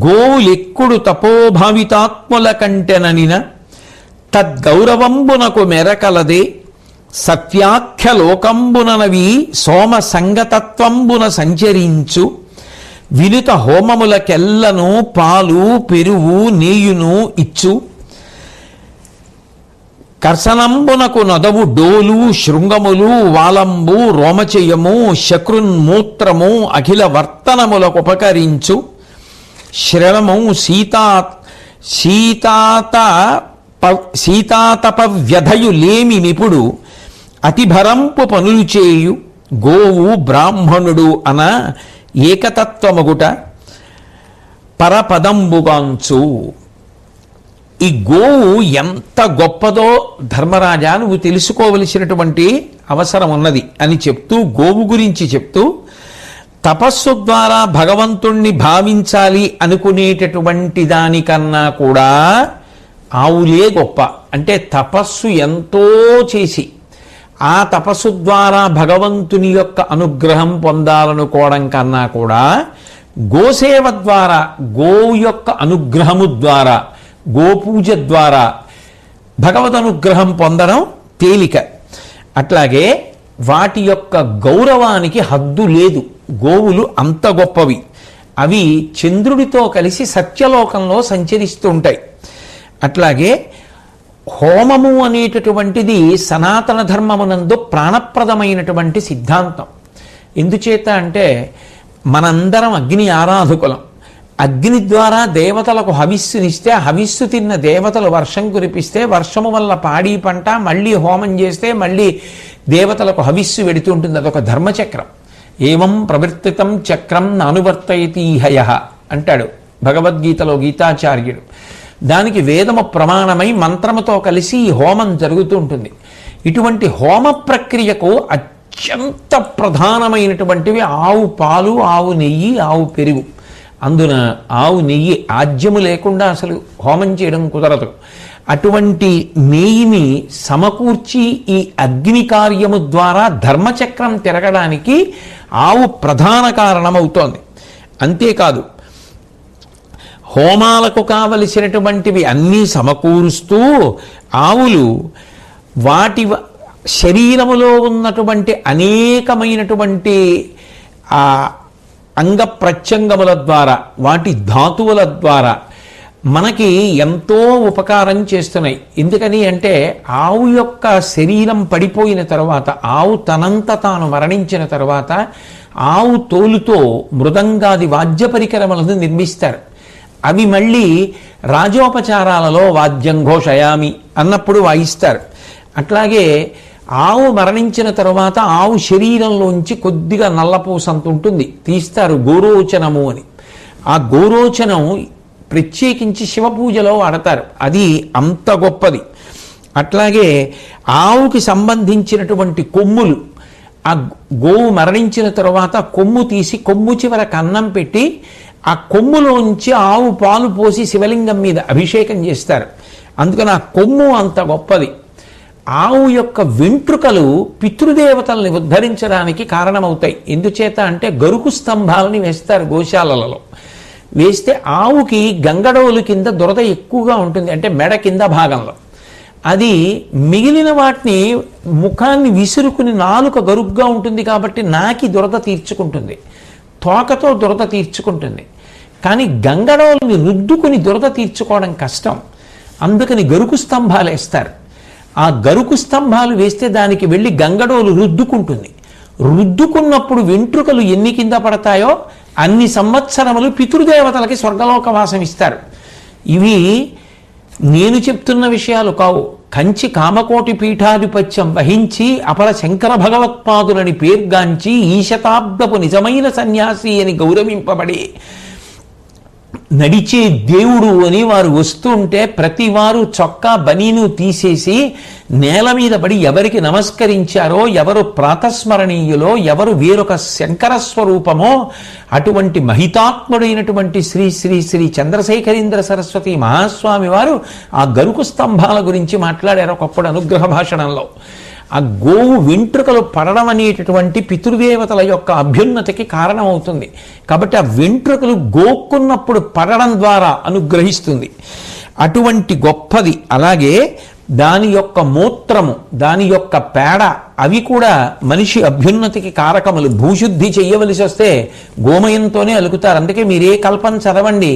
గోవులెక్కుడు తపోభావితాత్ముల కంటెననిన తద్గౌరవంబునకు మెరకలదే సత్యాఖ్య లోకంబుననవి సోమ సంగతత్వంబున సంచరించు వినుత హోమములకెల్లను పాలు పెరుగు నేయును ఇచ్చు కర్సనంబునకు నొదవు డోలు శృంగములు వాలంబు రోమచయము శక్రున్మూత్రము అఖిల వర్తనములకు ఉపకరించు శ్రవము సీతాతప వ్యధయు లేమి నిపుడు అతిభరంపు పనులు చేయు గోవు బ్రాహ్మణుడు అన ఏకతత్వమగుట పరపదంబుగాంచు. ఈ గోవు ఎంత గొప్పదో ధర్మరాజా నువ్వు తెలుసుకోవలసినటువంటి అవసరం ఉన్నది అని చెప్తూ, గోవు గురించి చెప్తూ, తపస్సు ద్వారా భగవంతుణ్ణి భావించాలి అనుకునేటటువంటి దానికన్నా కూడా ఆవులే గొప్ప. అంటే తపస్సు ఎంతో చేసి ఆ తపస్సు ద్వారా భగవంతుని యొక్క అనుగ్రహం పొందాలనుకోవడం కన్నా కూడా గోసేవ ద్వారా, గోవు యొక్క అనుగ్రహము ద్వారా, గోపూజ ద్వారా భగవద్ అనుగ్రహం పొందడం తేలిక. అట్లాగే వాటి యొక్క గౌరవానికి హద్దు లేదు. గోవులు అంత గొప్పవి. అవి చంద్రుడితో కలిసి సత్యలోకంలో సంచరిస్తూ ఉంటాయి. అట్లాగే హోమము అనేటటువంటిది సనాతన ధర్మమునందు ప్రాణప్రదమైనటువంటి సిద్ధాంతం. ఎందుచేత అంటే మనందరం అగ్ని ఆరాధకులం. అగ్ని ద్వారా దేవతలకు హవిస్సునిస్తే, హవిస్సు తిన్న దేవతలు వర్షం కురిపిస్తే, వర్షము వల్ల పాడి పంట, మళ్ళీ హోమం చేస్తే మళ్ళీ దేవతలకు హవిస్సు వెడుతుంటుంది. అదొక ధర్మచక్రం. ఏవం ప్రవర్తితం చక్రం నానువర్తయతి హయః అంటాడు భగవద్గీతలో గీతాచార్యుడు. దానికి వేదము ప్రమాణమై మంత్రముతో కలిసి ఈ హోమం జరుగుతూ ఉంటుంది. ఇటువంటి హోమ ప్రక్రియకు అత్యంత ప్రధానమైనటువంటివి ఆవు పాలు, ఆవు నెయ్యి, ఆవు పెరుగు. అందున ఆవు నెయ్యి ఆజ్యము లేకుండా అసలు హోమం చేయడం కుదరదు. అటువంటి నెయ్యిని సమకూర్చి ఈ అగ్ని కార్యము ద్వారా ధర్మచక్రం తిరగడానికి ఆవు ప్రధాన కారణమవుతోంది. అంతేకాదు, హోమాలకు కావలసినటువంటివి అన్నీ సమకూరుస్తూ ఆవులు వాటి శరీరములో ఉన్నటువంటి అనేకమైనటువంటి ఆ అంగ ప్రత్యంగముల ద్వారా, వాటి ధాతువుల ద్వారా మనకి ఎంతో ఉపకారం చేస్తున్నాయి. ఎందుకని అంటే ఆవు యొక్క శరీరం పడిపోయిన తర్వాత, ఆవు తనంత తాను మరణించిన తర్వాత ఆవు తోలుతో మృదంగాది వాద్య పరికరములను నిర్మిస్తారు. అవి మళ్ళీ రాజోపచారాలలో వాద్యం ఘోషయామి అన్నప్పుడు వాయిస్తారు. అట్లాగే ఆవు మరణించిన తర్వాత ఆవు శరీరంలోంచి కొద్దిగా నల్లపూసంత ఉంటుంది, తీస్తారు గోరోచనము అని. ఆ గోరోచనం ప్రత్యేకించి శివపూజలో వాడతారు. అది అంత గొప్పది. అట్లాగే ఆవుకి సంబంధించినటువంటి కొమ్ములు, ఆ గోవు మరణించిన తర్వాత కొమ్ము తీసి కొమ్ము చివర కన్నం పెట్టి ఆ కొమ్ములోంచి ఆవు పాలు పోసి శివలింగం మీద అభిషేకం చేస్తారు. అందుకని ఆ కొమ్ము అంత గొప్పది. ఆవు యొక్క వెంట్రుకలు పితృదేవతల్ని ఉద్ధరించడానికి కారణమవుతాయి. ఎందుచేత అంటే గరుకు స్తంభాలని వేస్తారు గోశాలలో. వేస్తే ఆవుకి గంగడోలు కింద దురద ఎక్కువగా ఉంటుంది, అంటే మెడ కింద భాగంలో. అది మిగిలిన వాటిని ముఖాన్ని విసురుకుని నాలుక గరుగ్గా ఉంటుంది కాబట్టి నాకి దురద తీర్చుకుంటుంది, తోకతో దురద తీర్చుకుంటుంది. కానీ గంగడోలుని రుద్దుకుని దురద తీర్చుకోవడం కష్టం. అందుకని గరుకు స్తంభాలు వేస్తారు. ఆ గరుకు స్తంభాలు వేస్తే దానికి వెళ్ళి గంగడోలు రుద్దుకుంటుంది. రుద్దుకున్నప్పుడు వెంట్రుకలు ఎన్ని కింద పడతాయో అన్ని సంవత్సరములు పితృదేవతలకి స్వర్గలోకవాసం ఇస్తారు. ఇవి నేను చెప్తున్న విషయాలు కావు. కంచి కామకోటి పీఠాధిపత్యం వహించి అపర శంకర భగవత్పాదులని పేర్గాంచి ఈ శతాబ్దపు నిజమైన సన్యాసి అని గౌరవింపబడి నడిచే దేవుడు అని వారు వస్తుంటే ప్రతి వారు చొక్కా బనీను తీసేసి నేల మీద పడి ఎవరికి నమస్కరించారో, ఎవరు ప్రాతస్మరణీయులో, ఎవరు వేరొక శంకర స్వరూపమో అటువంటి మహితాత్ముడైనటువంటి శ్రీ శ్రీ శ్రీ చంద్రశేఖరేంద్ర సరస్వతి మహాస్వామి వారు ఆ గరుకు స్తంభాల గురించి మాట్లాడారు ఒకప్పుడు అనుగ్రహ భాషణంలో. ఆ గోవు వెంట్రుకలు పడడం అనేటటువంటి పితృదేవతల యొక్క అభ్యున్నతికి కారణమవుతుంది. కాబట్టి ఆ వెంట్రుకలు గోక్కున్నప్పుడు పడడం ద్వారా అనుగ్రహిస్తుంది. అటువంటి గొప్పది. అలాగే దాని యొక్క మూత్రము, దాని యొక్క పేడ, అవి కూడా మనిషి అభ్యున్నతికి కారకములు. భూశుద్ధి చెయ్యవలసి వస్తే గోమయంతోనే అలుకుతారు. అందుకే మీరే కల్పన చదవండి,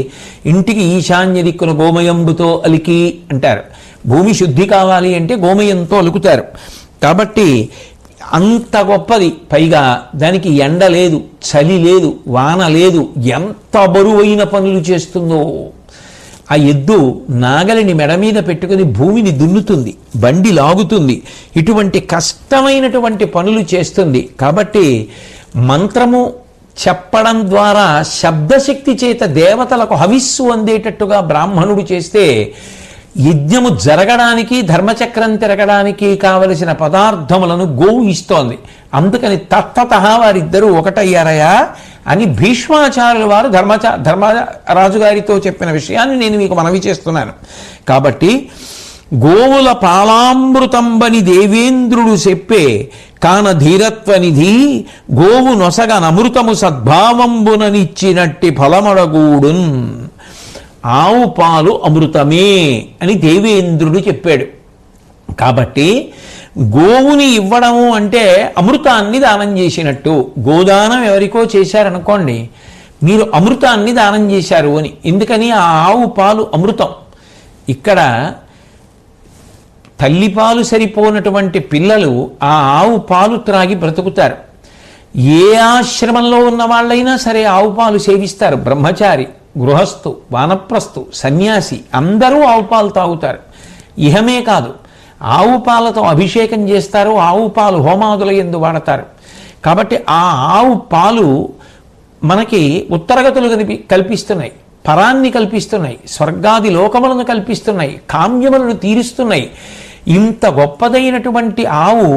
ఇంటికి ఈశాన్య దిక్కున గోమయంబుతో అలికి అంటారు. భూమి శుద్ధి కావాలి అంటే గోమయంతో అలుకుతారు. కాబట్టి అంత గొప్పది. పైగా దానికి ఎండ లేదు, చలి లేదు, వాన లేదు. ఎంత బరువైన పనులు చేస్తుందో. ఆ ఎద్దు నాగలిని మెడ మీద పెట్టుకుని భూమిని దున్నుతుంది, బండి లాగుతుంది, ఇటువంటి కష్టమైనటువంటి పనులు చేస్తుంది. కాబట్టి మంత్రము చెప్పడం ద్వారా శబ్దశక్తి చేత దేవతలకు హవిస్సు అందేటట్టుగా బ్రాహ్మణుడు చేస్తే యజ్ఞము జరగడానికి, ధర్మచక్రం తిరగడానికి కావలసిన పదార్థములను గోవు ఇస్తోంది. అందుకని తత్తతహ వారిద్దరూ ఒకటయ్యారయా అని భీష్మాచార్యుల వారు ధర్మరాజు గారితో చెప్పిన విషయాన్ని నేను మీకు మనవి చేస్తున్నాను. కాబట్టి గోవుల పాలామృతంబని దేవేంద్రుడు చెప్పే కాన ధీరత్వనిధి గోవు నొసగ నమృతము సద్భావంబుననిచ్చినట్టి ఫలమడగూడున్. ఆవు పాలు అమృతమే అని దేవేంద్రుడు చెప్పాడు. కాబట్టి గోవుని ఇవ్వడము అంటే అమృతాన్ని దానం చేసినట్టు. గోదానం ఎవరికో చేశారనుకోండి, మీరు అమృతాన్ని దానం చేశారు అని. ఎందుకని? ఆ ఆవు పాలు అమృతం. ఇక్కడ తల్లిపాలు సరిపోనటువంటి పిల్లలు ఆ ఆవు పాలు త్రాగి బ్రతుకుతారు. ఏ ఆశ్రమంలో ఉన్న వాళ్ళైనా సరే ఆవు పాలు సేవిస్తారు. బ్రహ్మచారి, గృహస్థు, వానప్రస్థు, సన్యాసి అందరూ ఆవు పాలు తాగుతారు. ఇహమే కాదు, ఆవు పాలతో అభిషేకం చేస్తారు, ఆవు పాలు హోమాదుల యందు వాడతారు. కాబట్టి ఆ ఆవు పాలు మనకి ఉత్తరగతులు కల్పిస్తున్నాయి, పరాన్ని కల్పిస్తున్నాయి, స్వర్గాది లోకములను కల్పిస్తున్నాయి, కామ్యములను తీరుస్తున్నాయి. ఇంత గొప్పదైనటువంటి ఆవు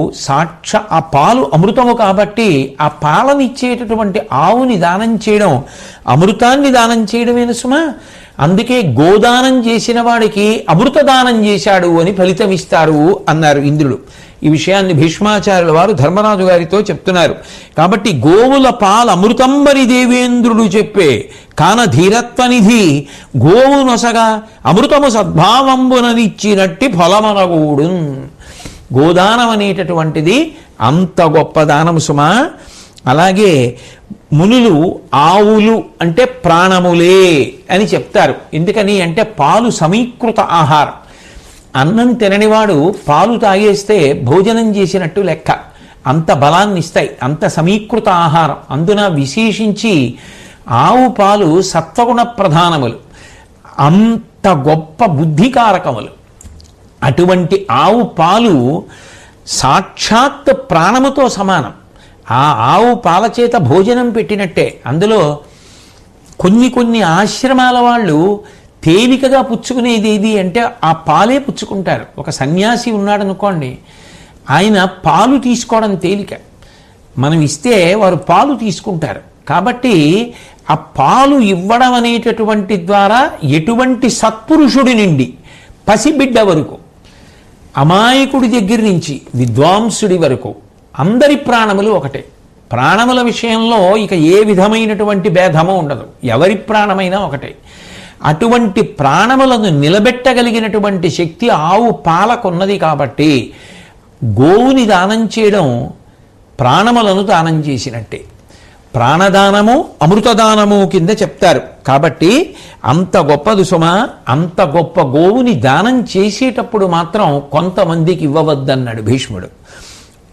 ఆ పాలు అమృతము. కాబట్టి ఆ పాలనిచ్చేటటువంటి ఆవుని దానం చేయడం అమృతాన్ని దానం చేయడమేను సుమా. అందుకే గోదానం చేసిన వాడికి అమృత దానం చేశాడు అని ఫలితం ఇస్తారు అన్నారు ఇంద్రుడు. ఈ విషయాన్ని భీష్మాచార్యుల వారు ధర్మరాజు గారితో చెప్తున్నారు. కాబట్టి గోవుల పాల అమృతంబరి దేవేంద్రుడు చెప్పే కాన ధీరత్వనిధి గోవు నొసగా అమృతము సద్భావంబుననిచ్చినట్టి ఫలమనగూడు. గోదానం అనేటటువంటిది అంత గొప్ప దానము సుమా. అలాగే మునులు ఆవులు అంటే ప్రాణములే అని చెప్తారు. ఎందుకని అంటే పాలు సమీకృత ఆహారం. అన్నం తిననివాడు పాలు తాగేస్తే భోజనం చేసినట్టు లెక్క. అంత బలాన్ని ఇస్తాయి, అంత సమీకృత ఆహారం. అందున విశేషించి ఆవు పాలు సత్వగుణ ప్రధానములు, అంత గొప్ప బుద్ధికారకములు. అటువంటి ఆవు పాలు సాక్షాత్ ప్రాణముతో సమానం. ఆ ఆవు పాల చేత భోజనం పెట్టినట్టే. అందులో కొన్ని ఆశ్రమాల వాళ్ళు తేలికగా పుచ్చుకునేది ఏది అంటే ఆ పాలే పుచ్చుకుంటారు. ఒక సన్యాసి ఉన్నాడు అనుకోండి, ఆయన పాలు తీసుకోవడం తేలిక. మనం ఇస్తే వారు పాలు తీసుకుంటారు. కాబట్టి ఆ పాలు ఇవ్వడం అనేటటువంటి ద్వారా ఎటువంటి సత్పురుషుడి నుండి పసిబిడ్డ వరకు, అమాయకుడి దగ్గర నుంచి విద్వాంసుడి వరకు అందరి ప్రాణములు ఒకటే. ప్రాణముల విషయంలో ఇక ఏ విధమైనటువంటి భేదము ఉండదు. ఎవరి ప్రాణమైనా ఒకటే. అటువంటి ప్రాణములను నిలబెట్టగలిగినటువంటి శక్తి ఆవు పాలకున్నది. కాబట్టి గోవుని దానం చేయడం ప్రాణములను దానం చేసినట్టే. ప్రాణదానము అమృతదానము కింద చెప్తారు. కాబట్టి అంత గొప్పది సుమా. అంత గొప్ప గోవుని దానం చేసేటప్పుడు మాత్రం కొంతమందికి ఇవ్వవద్దన్నాడు భీష్ముడు.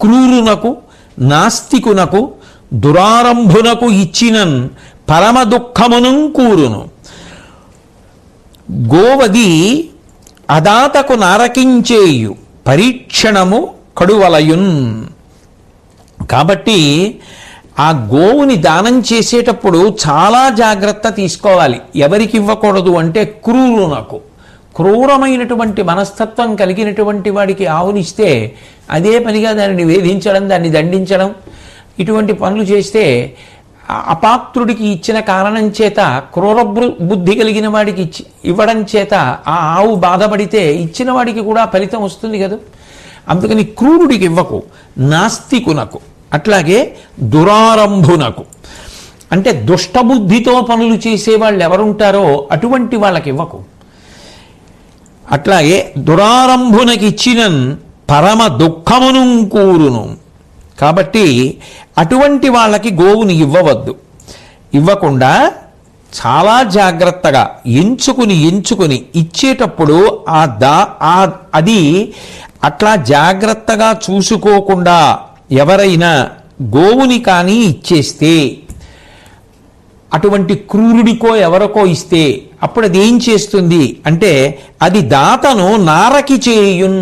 క్రూరునకు, నాస్తికునకు, దురారంభునకు ఇచ్చినన్ పరమ దుఃఖమును కూరును. గోవది అదాతకు నారకించేయు పరీక్షణము కడువలయున్. కాబట్టి ఆ గోవుని దానం చేసేటప్పుడు చాలా జాగ్రత్త తీసుకోవాలి. ఎవరికి ఇవ్వకూడదు అంటే క్రూరునకు, క్రూరమైనటువంటి మనస్తత్వం కలిగినటువంటి వాడికి ఆవునిస్తే అదే పనిగా దానిని వేధించడం, దాన్ని దండించడం, ఇటువంటి పనులు చేస్తే అపాత్రుడికి ఇచ్చిన కారణం చేత, క్రూర బుద్ధి కలిగిన వాడికి ఇవ్వడం చేత ఆ ఆవు బాధపడితే ఇచ్చిన వాడికి కూడా ఫలితం వస్తుంది కదా. అందుకని క్రూరుడికి ఇవ్వకు, నాస్తికునకు, అట్లాగే దురారంభునకు, అంటే దుష్టబుద్ధితో పనులు చేసేవాళ్ళు ఎవరుంటారో అటువంటి వాళ్ళకి ఇవ్వకు. అట్లాగే దురారంభునకిచ్చినన్ పరమ దుఃఖమును కూరును. కాబట్టి అటువంటి వాళ్ళకి గోవుని ఇవ్వవద్దు. ఇవ్వకుండా చాలా జాగ్రత్తగా ఎంచుకుని ఇచ్చేటప్పుడు అది అట్లా జాగ్రత్తగా చూసుకోకుండా ఎవరైనా గోవుని కానీ ఇచ్చేస్తే, అటువంటి క్రూరుడికో ఎవరికో ఇస్తే అప్పుడు అది ఏం చేస్తుంది అంటే అది దాతను నారకి చేయున్,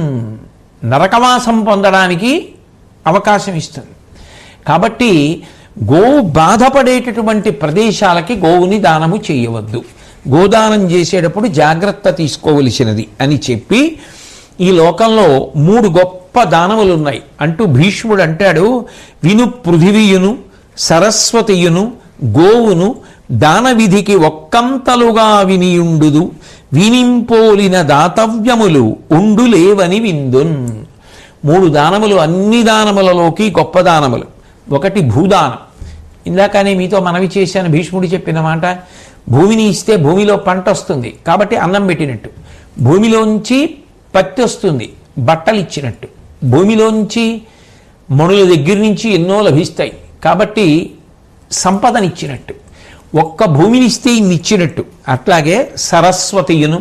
నరకవాసం పొందడానికి అవకాశం ఇస్తుంది. కాబట్టి గోవు బాధపడేటటువంటి ప్రదేశాలకి గోవుని దానము చేయవద్దు. గోదానం చేసేటప్పుడు జాగ్రత్త తీసుకోవలసినది అని చెప్పి, ఈ లోకంలో 3 గొప్ప దానములు ఉన్నాయి అంటూ భీష్ముడు అంటాడు. విను పృథివీయును, సరస్వతియును, గోవును దాన విధికి ఒక్కంతలుగా వినియుండుదు, వినింపోలిన దాతవ్యములు ఉండులేవని విందున్. 3 దానములు అన్ని దానములలోకి గొప్ప దానములు. ఒకటి భూదానం. ఇందాకనే మీతో మనవి చేశాను, భీష్ముడు చెప్పిన మాట, భూమిని ఇస్తే భూమిలో పంట వస్తుంది కాబట్టి అన్నం పెట్టినట్టు, భూమిలోంచి పత్తి వస్తుంది బట్టలు ఇచ్చినట్టు, భూమిలోంచి మణుల దగ్గర నుంచి ఎన్నో లభిస్తాయి కాబట్టి సంపదనిచ్చినట్టు, ఒక్క భూమిని ఇస్తే ఇన్ని ఇచ్చినట్టు. అట్లాగే సరస్వతియును,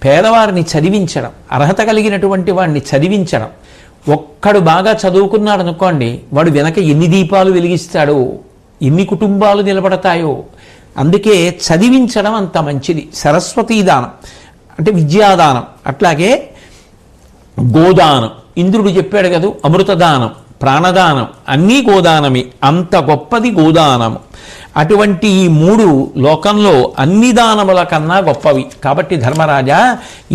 పేదవారిని చదివించడం, అర్హత కలిగినటువంటి వాడిని చదివించడం. ఒక్కడు బాగా చదువుకున్నాడు అనుకోండి, వాడు వెనక ఎన్ని దీపాలు వెలిగిస్తాడో, ఎన్ని కుటుంబాలు నిలబడతాయో. అందుకే చదివించడం అంత మంచిది. సరస్వతీ దానం అంటే విద్యాదానం. అట్లాగే గోదానం, ఇంద్రుడు చెప్పాడు కదా, అమృతదానం, ప్రాణదానం అన్నీ గోదానమే. అంత గొప్పది గోదానము. అటువంటి ఈ 3 లోకంలో అన్ని దానముల కన్నా గొప్పవి. కాబట్టి ధర్మరాజా,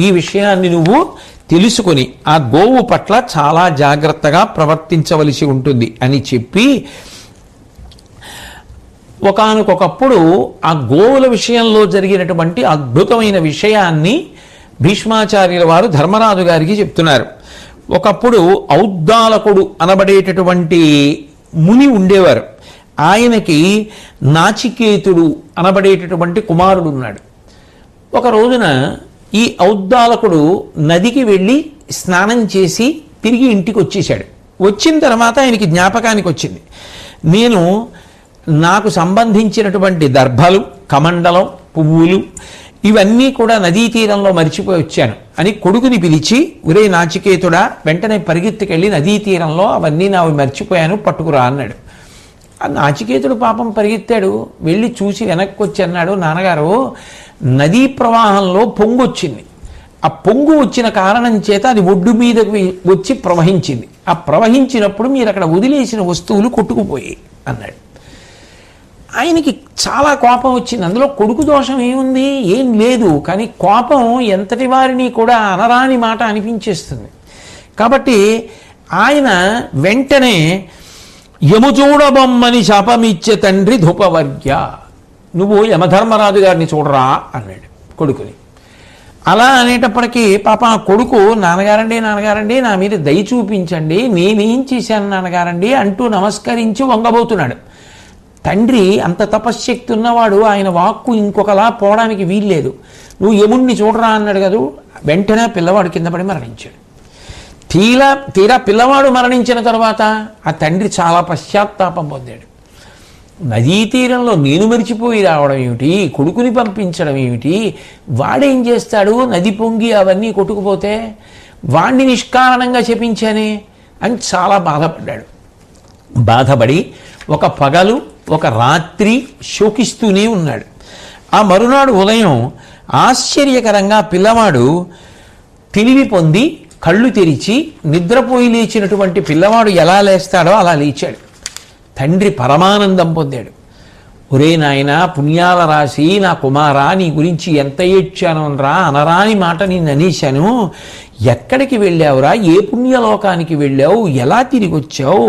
ఈ విషయాన్ని నువ్వు తెలుసుకొని ఆ గోవు పట్ల చాలా జాగ్రత్తగా ప్రవర్తించవలసి ఉంటుంది అని చెప్పి, ఒకానొకప్పుడు ఆ గోవుల విషయంలో జరిగినటువంటి అద్భుతమైన విషయాన్ని భీష్మాచార్యుల వారు ధర్మరాజు గారికి చెప్తున్నారు. ఒకప్పుడు ఔద్దాలకుడు అనబడేటటువంటి ముని ఉండేవారు. ఆయనకి నాచికేతుడు అనబడేటటువంటి కుమారుడు ఉన్నాడు. ఒక రోజున ఈ ఔద్దాలకుడు నదికి వెళ్ళి స్నానం చేసి తిరిగి ఇంటికి వచ్చేసాడు. వచ్చిన తర్వాత ఆయనకి జ్ఞాపకానికి వచ్చింది, నాకు సంబంధించినటువంటి దర్భలు, కమండలం, పువ్వులు ఇవన్నీ కూడా నదీ తీరంలో మరిచిపోయి వచ్చాను అని కొడుకుని పిలిచి, ఒరే నాచికేతుడా, వెంటనే పరిగెత్తుకెళ్ళి నదీ తీరంలో అవన్నీ నావి మర్చిపోయాను, పట్టుకురా అన్నాడు. ఆ నాచికేతుడు పాపం పరిగెత్తాడు, వెళ్ళి చూసి వెనక్కి వచ్చి అన్నాడు, నాన్నగారు నదీ ప్రవాహంలో పొంగు వచ్చింది, ఆ పొంగు వచ్చిన కారణం చేత అది ఒడ్డు మీదకి వచ్చి ప్రవహించింది, ఆ ప్రవహించినప్పుడు మీరు అక్కడ వదిలేసిన వస్తువులు కొట్టుకుపోయాయి అన్నాడు. ఆయనకి చాలా కోపం వచ్చింది. అందులో కొడుకు దోషం ఏముంది, ఏం లేదు, కానీ కోపం ఎంతటి వారిని కూడా అనరాని మాట అనిపించేస్తుంది. కాబట్టి ఆయన వెంటనే యముచూడబొమ్మని శాపమిచ్చే తండ్రి ధూపవర్య, నువ్వు యమధర్మరాజు గారిని చూడరా అన్నాడు కొడుకుని. అలా అనేటప్పటికీ పాప ఆ కొడుకు, నాన్నగారండి నా మీద దయ చూపించండి, నేనేం చేశాను నాన్నగారండి అంటూ నమస్కరించి వంగబోతున్నాడు. తండ్రి అంత తపశ్శక్తి ఉన్నవాడు, ఆయన వాక్కు ఇంకొకలా పోవడానికి వీల్లేదు. నువ్వు యముణ్ణి చూడరా అన్నాడు కదా. వెంటనే పిల్లవాడు కింద పడి మరణించాడు. తీరా పిల్లవాడు మరణించిన తర్వాత ఆ తండ్రి చాలా పశ్చాత్తాపం పొందాడు. నదీ తీరంలో నేను మరిచిపోయి రావడం ఏమిటి, కొడుకుని పంపించడం ఏమిటి, వాడేం చేస్తాడు, నది పొంగి అవన్నీ కొట్టుకుపోతే వాణ్ణి నిష్కారణంగా శపించానే అని చాలా బాధపడ్డాడు. బాధపడి ఒక పగలు ఒక రాత్రి శోకిస్తూనే ఉన్నాడు. ఆ మరునాడు ఉదయం ఆశ్చర్యకరంగా పిల్లవాడు తెలివి పొంది కళ్ళు తెరిచి, నిద్రపోయి లేచినటువంటి పిల్లవాడు ఎలా లేస్తాడో అలా లేచాడు. తండ్రి పరమానందం పొందాడు. ఒరే నాయన, పుణ్యాల రాశి నా కుమారా, నీ గురించి ఎంత ఏడ్చాను రా, అనరాని మాట నిన్ను అనేశాను, ఎక్కడికి వెళ్ళావురా, ఏ పుణ్యలోకానికి వెళ్ళావు, ఎలా తిరిగి వచ్చావు,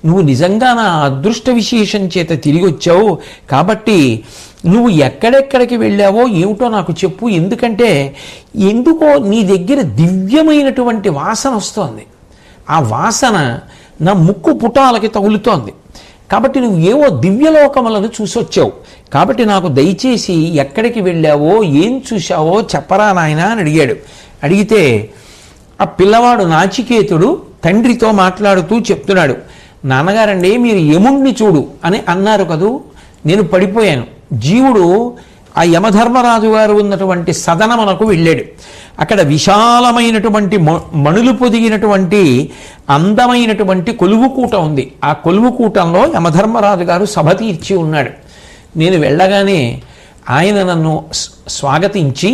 నువ్వు నిజంగా నా అదృష్ట విశేషం చేత తిరిగి వచ్చావు, కాబట్టి నువ్వు ఎక్కడెక్కడికి వెళ్ళావో ఏమిటో నాకు చెప్పు, ఎందుకంటే ఎందుకో నీ దగ్గర దివ్యమైనటువంటి వాసన వస్తోంది, ఆ వాసన నా ముక్కు పుటాలకి తగులుతోంది. కాబట్టి నువ్వు ఏవో దివ్యలోకములను చూసొచ్చావు, కాబట్టి నాకు దయచేసి ఎక్కడికి వెళ్ళావో ఏం చూశావో చెప్పరా నాయనా అని అడిగాడు. అడిగితే ఆ పిల్లవాడు నాచికేతుడు తండ్రితో మాట్లాడుతూ చెప్తున్నాడు, నాన్నగారండి మీరు యముణ్ణి చూడు అని అన్నారు కదూ, నేను పడిపోయాను. జీవుడు ఆ యమధర్మరాజు గారు ఉన్నటువంటి సదనమునకు వెళ్ళాడు. అక్కడ విశాలమైనటువంటి మణులు పొదిగినటువంటి అందమైనటువంటి కొలువుకూట ఉంది. ఆ కొలువుకూటంలో యమధర్మరాజు గారు సభ తీర్చి ఉన్నాడు. నేను వెళ్ళగానే ఆయన నన్ను స్వాగతించి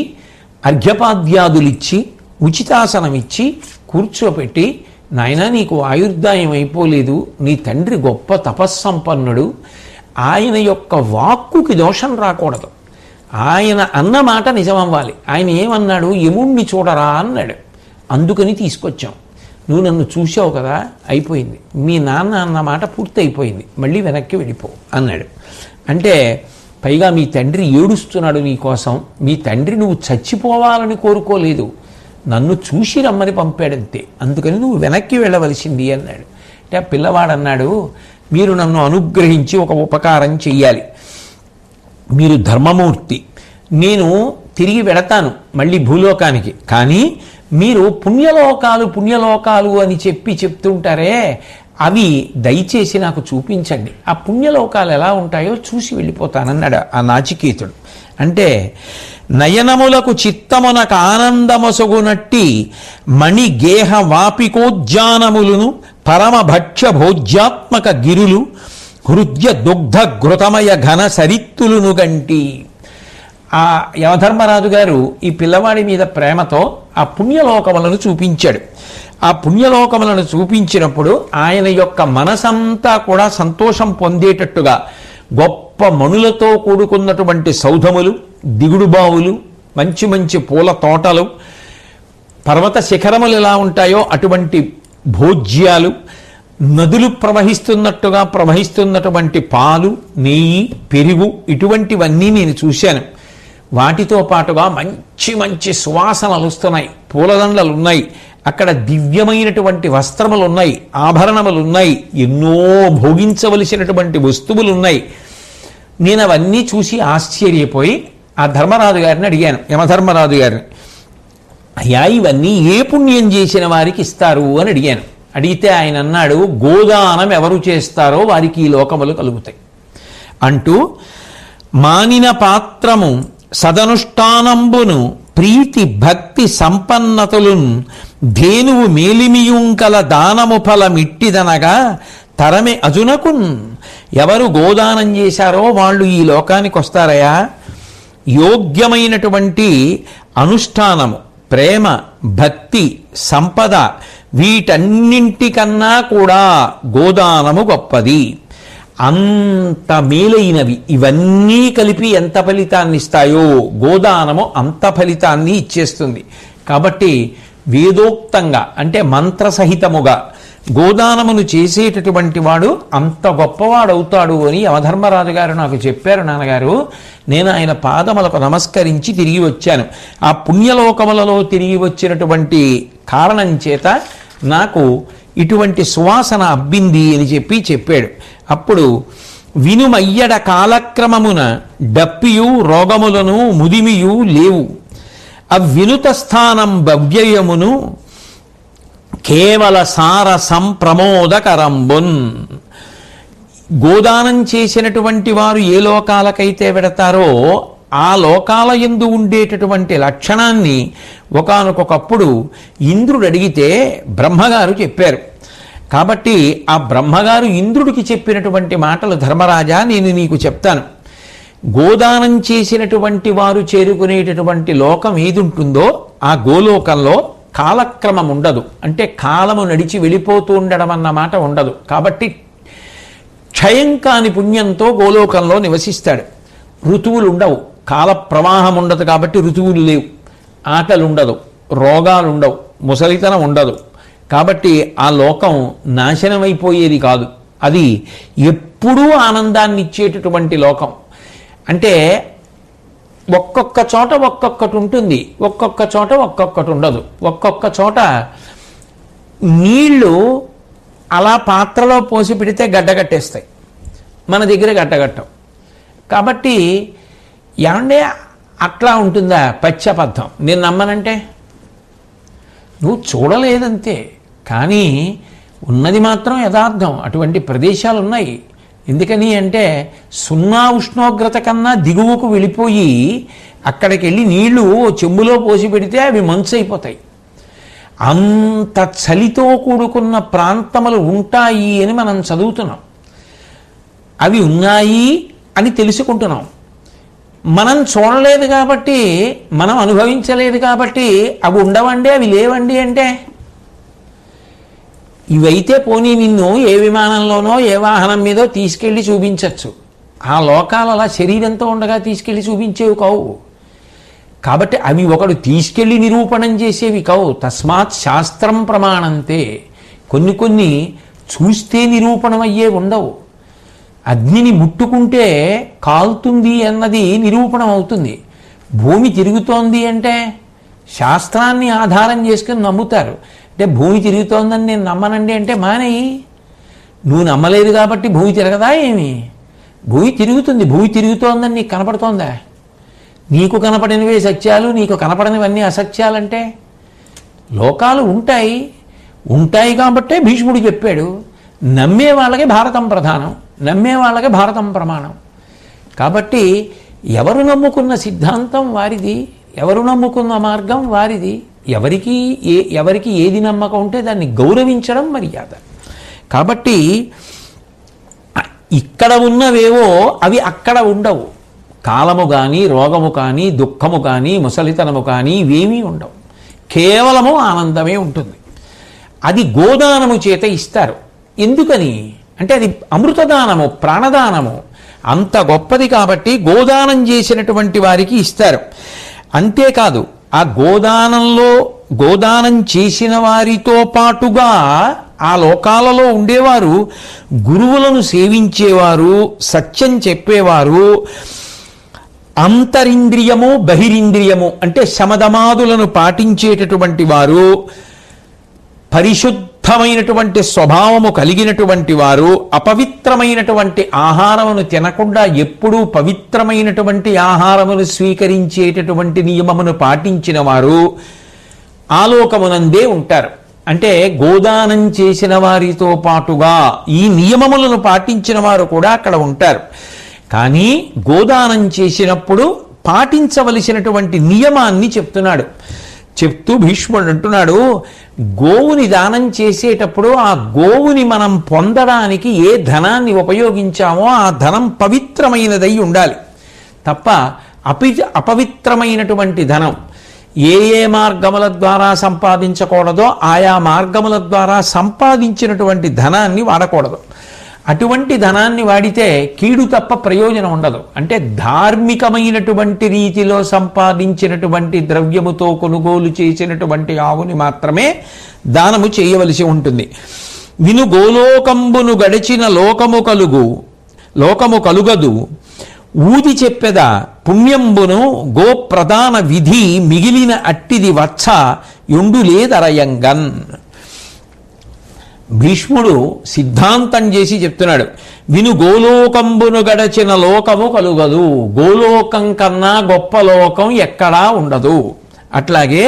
అర్ఘ్యపాద్యాదులిచ్చి ఉచితాసనం ఇచ్చి కూర్చోపెట్టి, నాయనా నీకు ఆయుర్దాయం అయిపోలేదు, నీ తండ్రి గొప్ప తపస్సంపన్నుడు, ఆయన యొక్క వాక్కుకి దోషం రాకూడదు, ఆయన అన్న మాట నిజమవ్వాలి. ఆయన ఏమన్నాడు, యముణ్ణి చూడరా అన్నాడు. అందుకని తీసుకొచ్చాం. నువ్వు నన్ను చూసావు కదా, అయిపోయింది, మీ నాన్న అన్న మాట పూర్తి అయిపోయింది, మళ్ళీ వెనక్కి వెళ్ళిపో అన్నాడు. అంటే పైగా మీ తండ్రి ఏడుస్తున్నాడు నీ కోసం, మీ తండ్రి నువ్వు చచ్చిపోవాలని కోరుకోలేదు, నన్ను చూసి రమ్మని పంపాడంతే, అందుకని నువ్వు వెనక్కి వెళ్ళవలసింది అన్నాడు. అంటే ఆ పిల్లవాడు అన్నాడు, మీరు నన్ను అనుగ్రహించి ఒక ఉపకారం చెయ్యాలి, మీరు ధర్మమూర్తి, నేను తిరిగి వెడతాను మళ్ళీ భూలోకానికి, కానీ మీరు పుణ్యలోకాలు అని చెప్తుంటారే, అవి దయచేసి నాకు చూపించండి, ఆ పుణ్యలోకాలు ఎలా ఉంటాయో చూసి వెళ్ళిపోతానన్నాడు ఆ నాచికేతుడు. అంటే నయనములకు చిత్తమునకు ఆనందమొసగునట్టి మణి గేహ వాపికోజ్జానములను పరమ భక్ష్య భోజ్యాత్మక గిరులు హృద్య దుగ్ధ ఘృతమయ ఘన సరిత్తులును గంటి. ఆ యమధర్మరాజు గారు ఈ పిల్లవాడి మీద ప్రేమతో ఆ పుణ్యలోకములను చూపించాడు. ఆ పుణ్యలోకములను చూపించినప్పుడు ఆయన యొక్క మనసంతా కూడా సంతోషం పొందేటట్టుగా గొప్ప మణులతో కూడుకున్నటువంటి సౌధములు, దిగుడు బావులు, మంచి మంచి పూల తోటలు, పర్వత శిఖరములు ఎలా ఉంటాయో అటువంటి భోజ్యాలు, నదులు ప్రవహిస్తున్నట్టుగా ప్రవహిస్తున్నటువంటి పాలు, నెయ్యి, పెరుగు, ఇటువంటివన్నీ నేను చూశాను. వాటితో పాటుగా మంచి మంచి సువాసనలు వస్తున్నాయి, పూలదండలు ఉన్నాయి, అక్కడ దివ్యమైనటువంటి వస్త్రములు ఉన్నాయి, ఆభరణములు ఉన్నాయి, ఎన్నో భోగించవలసినటువంటి వస్తువులు ఉన్నాయి. నేను అవన్నీ చూసి ఆశ్చర్యపోయి ఆ ధర్మరాజు గారిని అడిగాను, యమధర్మరాజు గారిని, అయ్యా ఇవన్నీ ఏ పుణ్యం చేసిన వారికి ఇస్తారు అని అడిగాను. అడిగితే ఆయన అన్నాడు, గోదానం ఎవరు చేస్తారో వారికి ఈ లోకములు కలుగుతాయి అంటూ, మానిన పాత్రము సదనుష్ఠానంబును ప్రీతి భక్తి సంపన్నతులున్ ధేనువు మేలిమియుంకల దానము ఫలమిట్టిదనగా తరమే అజునకున్. ఎవరు గోదానం చేశారో వాళ్ళు ఈ లోకానికి వస్తారయా. యోగ్యమైనటువంటి అనుష్ఠానము, ప్రేమ, భక్తి, సంపద, వీటన్నింటికన్నా కూడా గోదానము గొప్పది. అంత మేలైనవి ఇవన్నీ కలిపి ఎంత ఫలితాన్ని ఇస్తాయో గోదానము అంత ఫలితాన్ని ఇచ్చేస్తుంది. కాబట్టి వేదోక్తంగా అంటే మంత్రసహితముగా గోదానమును చేసేటటువంటి వాడు అంత గొప్పవాడవుతాడు అని యమధర్మరాజు గారు నాకు చెప్పారు. నాన్నగారు, నేను ఆయన పాదములకు నమస్కరించి తిరిగి వచ్చాను. ఆ పుణ్యలోకములలో తిరిగి వచ్చినటువంటి కారణం చేత నాకు ఇటువంటి సువాసన అబ్బింది అని చెప్పాడు. అప్పుడు వినుమయ్యడ కాలక్రమమున డప్పియు రోగములను ముదిమియు లేవు, అవినుత స్థానం భవ్యయమును కేవల సార సంప్రమోదకరంబున్. గోదానం చేసినటువంటి వారు ఏ లోకాలకైతే వెడతారో ఆ లోకాల యందు ఉండేటటువంటి లక్షణాన్ని ఒకానొకప్పుడు ఇంద్రుడు అడిగితే బ్రహ్మగారు చెప్పారు. కాబట్టి ఆ బ్రహ్మగారు ఇంద్రుడికి చెప్పినటువంటి మాటలు, ధర్మరాజా నేను నీకు చెప్తాను, గోదానం చేసినటువంటి వారు చేరుకునేటటువంటి లోకం ఏది ఉంటుందో ఆ గోలోకంలో కాలక్రమం ఉండదు, అంటే కాలము నడిచి వెళ్ళిపోతూ ఉండడం అన్న మాట ఉండదు. కాబట్టి క్షయం కాని పుణ్యంతో గోలోకంలో నివసిస్తాడు. ఋతువులు ఉండవు, కాల ప్రవాహం ఉండదు, కాబట్టి ఋతువులు లేవు, ఆకలి ఉండదు, రోగాలు ఉండవు, ముసలితనం ఉండదు. కాబట్టి ఆ లోకం నాశనమైపోయేది కాదు, అది ఎప్పుడూ ఆనందాన్ని ఇచ్చేటటువంటి లోకం. అంటే ఒక్కొక్క చోట ఒక్కొక్కటి ఉంటుంది, ఒక్కొక్క చోట ఒక్కొక్కటి ఉండదు. ఒక్కొక్క చోట నీళ్లు అలా పాత్రలో పోసి పెడితే గడ్డగట్టేస్తాయి, మన దగ్గర గడ్డగట్టవు. కాబట్టి ఏమంటే అట్లా ఉంటుందా పచ్చబద్ధం? నేను నమ్మనంటే నువ్వు చూడలేదంతే, కానీ ఉన్నది మాత్రం యథార్థం. అటువంటి ప్రదేశాలు ఉన్నాయి. ఎందుకని అంటే సున్నా ఉష్ణోగ్రత కన్నా దిగువకు వెళ్ళిపోయి అక్కడికి వెళ్ళి నీళ్లు చెంబులో పోసి పెడితే అవి మంచు అయిపోతాయి. అంత చలితో కూడుకున్న ప్రాంతములు ఉంటాయి అని మనం చదువుతున్నాం. అవి ఉన్నాయి అని తెలుసుకుంటున్నాం. మనం చూడలేదు కాబట్టి, మనం అనుభవించలేదు కాబట్టి అవి ఉండవండి, అవి లేవండి అంటే ఇవైతే పోనీ నిన్ను ఏ విమానంలోనో ఏ వాహనం మీదో తీసుకెళ్ళి చూపించవచ్చు. ఆ లోకాలు అలా శరీరంతో ఉండగా తీసుకెళ్ళి చూపించేవి కావు. కాబట్టి అవి ఒకడు తీసుకెళ్ళి నిరూపణం చేసేవి కావు. తస్మాత్ శాస్త్రం ప్రమాణంతే. కొన్ని చూస్తే నిరూపణం అయ్యే ఉండవు. అగ్నిని ముట్టుకుంటే కాలుతుంది అన్నది నిరూపణం అవుతుంది. భూమి తిరుగుతోంది అంటే శాస్త్రాన్ని ఆధారం చేసుకుని నమ్ముతారు. అంటే భూమి తిరుగుతోందని నేను నమ్మనండి అంటే మానేయి. నువ్వు నమ్మలేదు కాబట్టి భూమి తిరగదా ఏమి? భూమి తిరుగుతుంది. భూమి తిరుగుతోందని నీకు కనపడుతోందా? నీకు కనపడినవే సత్యాలు, నీకు కనపడనివన్నీ అసత్యాలంటే లోకాలు ఉంటాయి కాబట్టే భీష్ముడు చెప్పాడు. నమ్మే వాళ్ళకి భారతం ప్రధానం, నమ్మే వాళ్ళకి భారతం ప్రమాణం. కాబట్టి ఎవరు నమ్ముకున్న సిద్ధాంతం వారిది, ఎవరు నమ్ముకున్న మార్గం వారిది. ఎవరికి ఏది నమ్మకం ఉంటే దాన్ని గౌరవించడం మర్యాద. కాబట్టి ఇక్కడ ఉన్నవేవో అవి అక్కడ ఉండవు. కాలము కానీ, రోగము కానీ, దుఃఖము కానీ, ముసలితనము కానీ ఇవేమీ ఉండవు. కేవలము ఆనందమే ఉంటుంది. అది గోదానము చేత ఇస్తారు. ఎందుకని అంటే అది అమృతదానము, ప్రాణదానము. అంత గొప్పది కాబట్టి గోదానం చేసినటువంటి వారికి ఇస్తారు. అంతేకాదు ఆ గోదానం చేసిన వారితో పాటుగా ఆ లోకాలలో ఉండేవారు గురువులను సేవించేవారు, సత్యం చెప్పేవారు, అంతరింద్రియము బహిరింద్రియము అంటే శమదమాదులను పాటించేటటువంటి వారు, పరిశుద్ధమైనటువంటి స్వభావము కలిగినటువంటి వారు, అపవిత్రమైనటువంటి ఆహారమును తినకుండా ఎప్పుడూ పవిత్రమైనటువంటి ఆహారమును స్వీకరించేటటువంటి నియమమును పాటించిన వారు ఆలోకమునందే ఉంటారు. అంటే గోదానం చేసిన వారితో పాటుగా ఈ నియమములను పాటించిన వారు కూడా అక్కడ ఉంటారు. కానీ గోదానం చేసినప్పుడు పాటించవలసినటువంటి నియమాన్ని చెప్తూ భీష్ముడు అంటున్నాడు, గోవుని దానం చేసేటప్పుడు ఆ గోవుని మనం పొందడానికి ఏ ధనాన్ని ఉపయోగించామో ఆ ధనం పవిత్రమైనదై ఉండాలి తప్ప అపవిత్రమైనటువంటి ధనం ఏ మార్గముల ద్వారా సంపాదించకూడదో ఆయా మార్గముల ద్వారా సంపాదించినటువంటి ధనాన్ని వాడకూడదు. అటువంటి ధనాన్ని వాడితే కీడు తప్ప ప్రయోజనం ఉండదు. అంటే ధార్మికమైనటువంటి రీతిలో సంపాదించినటువంటి ద్రవ్యముతో కొనుగోలు చేసినటువంటి ఆవుని మాత్రమే దానము చేయవలసి ఉంటుంది. విను గోలోకంబును గడిచిన లోకము కలుగదు ఊది చెప్పెద పుణ్యంబును గోప్రధాన విధి మిగిలిన అట్టిది వచ్చ ఎండులేదరయంగన్. భీష్ముడు సిద్ధాంతం చేసి చెప్తున్నాడు, విను గోలోకంబును గడచిన లోకము కలుగదు. గోలోకం కన్నా గొప్ప లోకం ఎక్కడా ఉండదు. అట్లాగే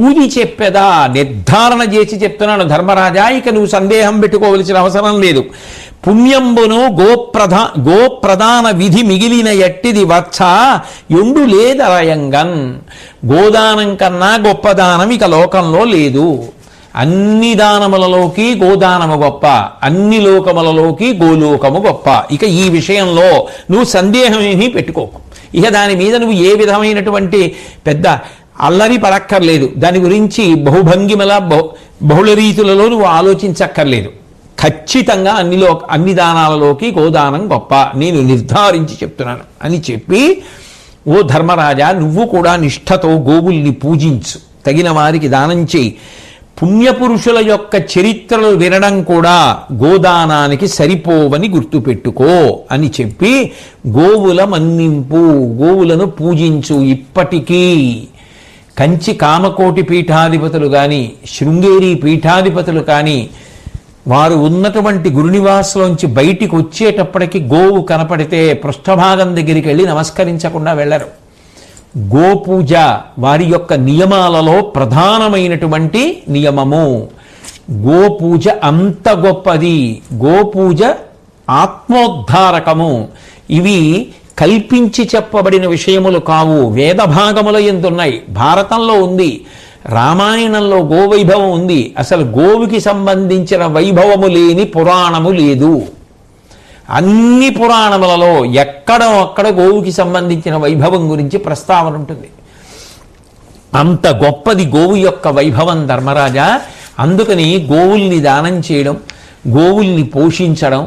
ఊది చెప్పేదా నిర్ధారణ చేసి చెప్తున్నాడు ధర్మరాజా, ఇక నువ్వు సందేహం పెట్టుకోవలసిన అవసరం లేదు. పుణ్యంబును గోప్రధాన విధి మిగిలిన ఎట్టిది వచ్చ ఎండు లేదరయంగన్. గోదానం కన్నా గొప్ప దానం ఇక లోకంలో లేదు. అన్ని దానములలోకి గోదానము గొప్ప, అన్ని లోకములలోకి గోలోకము గొప్ప. ఇక ఈ విషయంలో నువ్వు సందేహం ఏమీ పెట్టుకోకు. ఇక దాని మీద నువ్వు ఏ విధమైనటువంటి పెద్ద అల్లరి పడక్కర్లేదు. దాని గురించి బహుభంగిమల బహుళ రీతులలో నువ్వు ఆలోచించక్కర్లేదు. ఖచ్చితంగా అన్ని దానాలలోకి గోదానం గొప్ప, నేను నిర్ధారించి చెప్తున్నాను అని చెప్పి, ఓ ధర్మరాజా నువ్వు కూడా నిష్ఠతో గోవుల్ని పూజించు, తగిన వారికి దానం చేయి. పుణ్యపురుషుల యొక్క చరిత్రలు వినడం కూడా గోదానానికి సరిపోవని గుర్తుపెట్టుకో అని చెప్పి, గోవుల మన్నింపు, గోవులను పూజించు ఇప్పటికీ. కంచి కామకోటి పీఠాధిపతులు కానీ శృంగేరి పీఠాధిపతులు కానీ వారు ఉన్నటువంటి గురునివాసంలోంచి బయటికి వచ్చేటప్పటికి గోవు కనపడితే పృష్ఠభాగం దగ్గరికి వెళ్ళి నమస్కరించకుండా వెళ్ళరు. గోపూజ వారి యొక్క నియమాలలో ప్రధానమైనటువంటి నియమము. గోపూజ అంత గొప్పది. గోపూజ ఆత్మోద్ధారకము. ఇవి కల్పించి చెప్పబడిన విషయములు కావు. వేదభాగముల యందున్నాయి. భారతంలో ఉంది, రామాయణంలో గోవైభవం ఉంది. అసలు గోవుకి సంబంధించిన వైభవము లేని పురాణము లేదు. అన్ని పురాణములలో ఎక్కడో అక్కడ గోవుకి సంబంధించిన వైభవం గురించి ప్రస్తావన ఉంటుంది. అంత గొప్పది గోవు యొక్క వైభవం ధర్మరాజా. అందుకని గోవుల్ని దానం చేయడం, గోవుల్ని పోషించడం,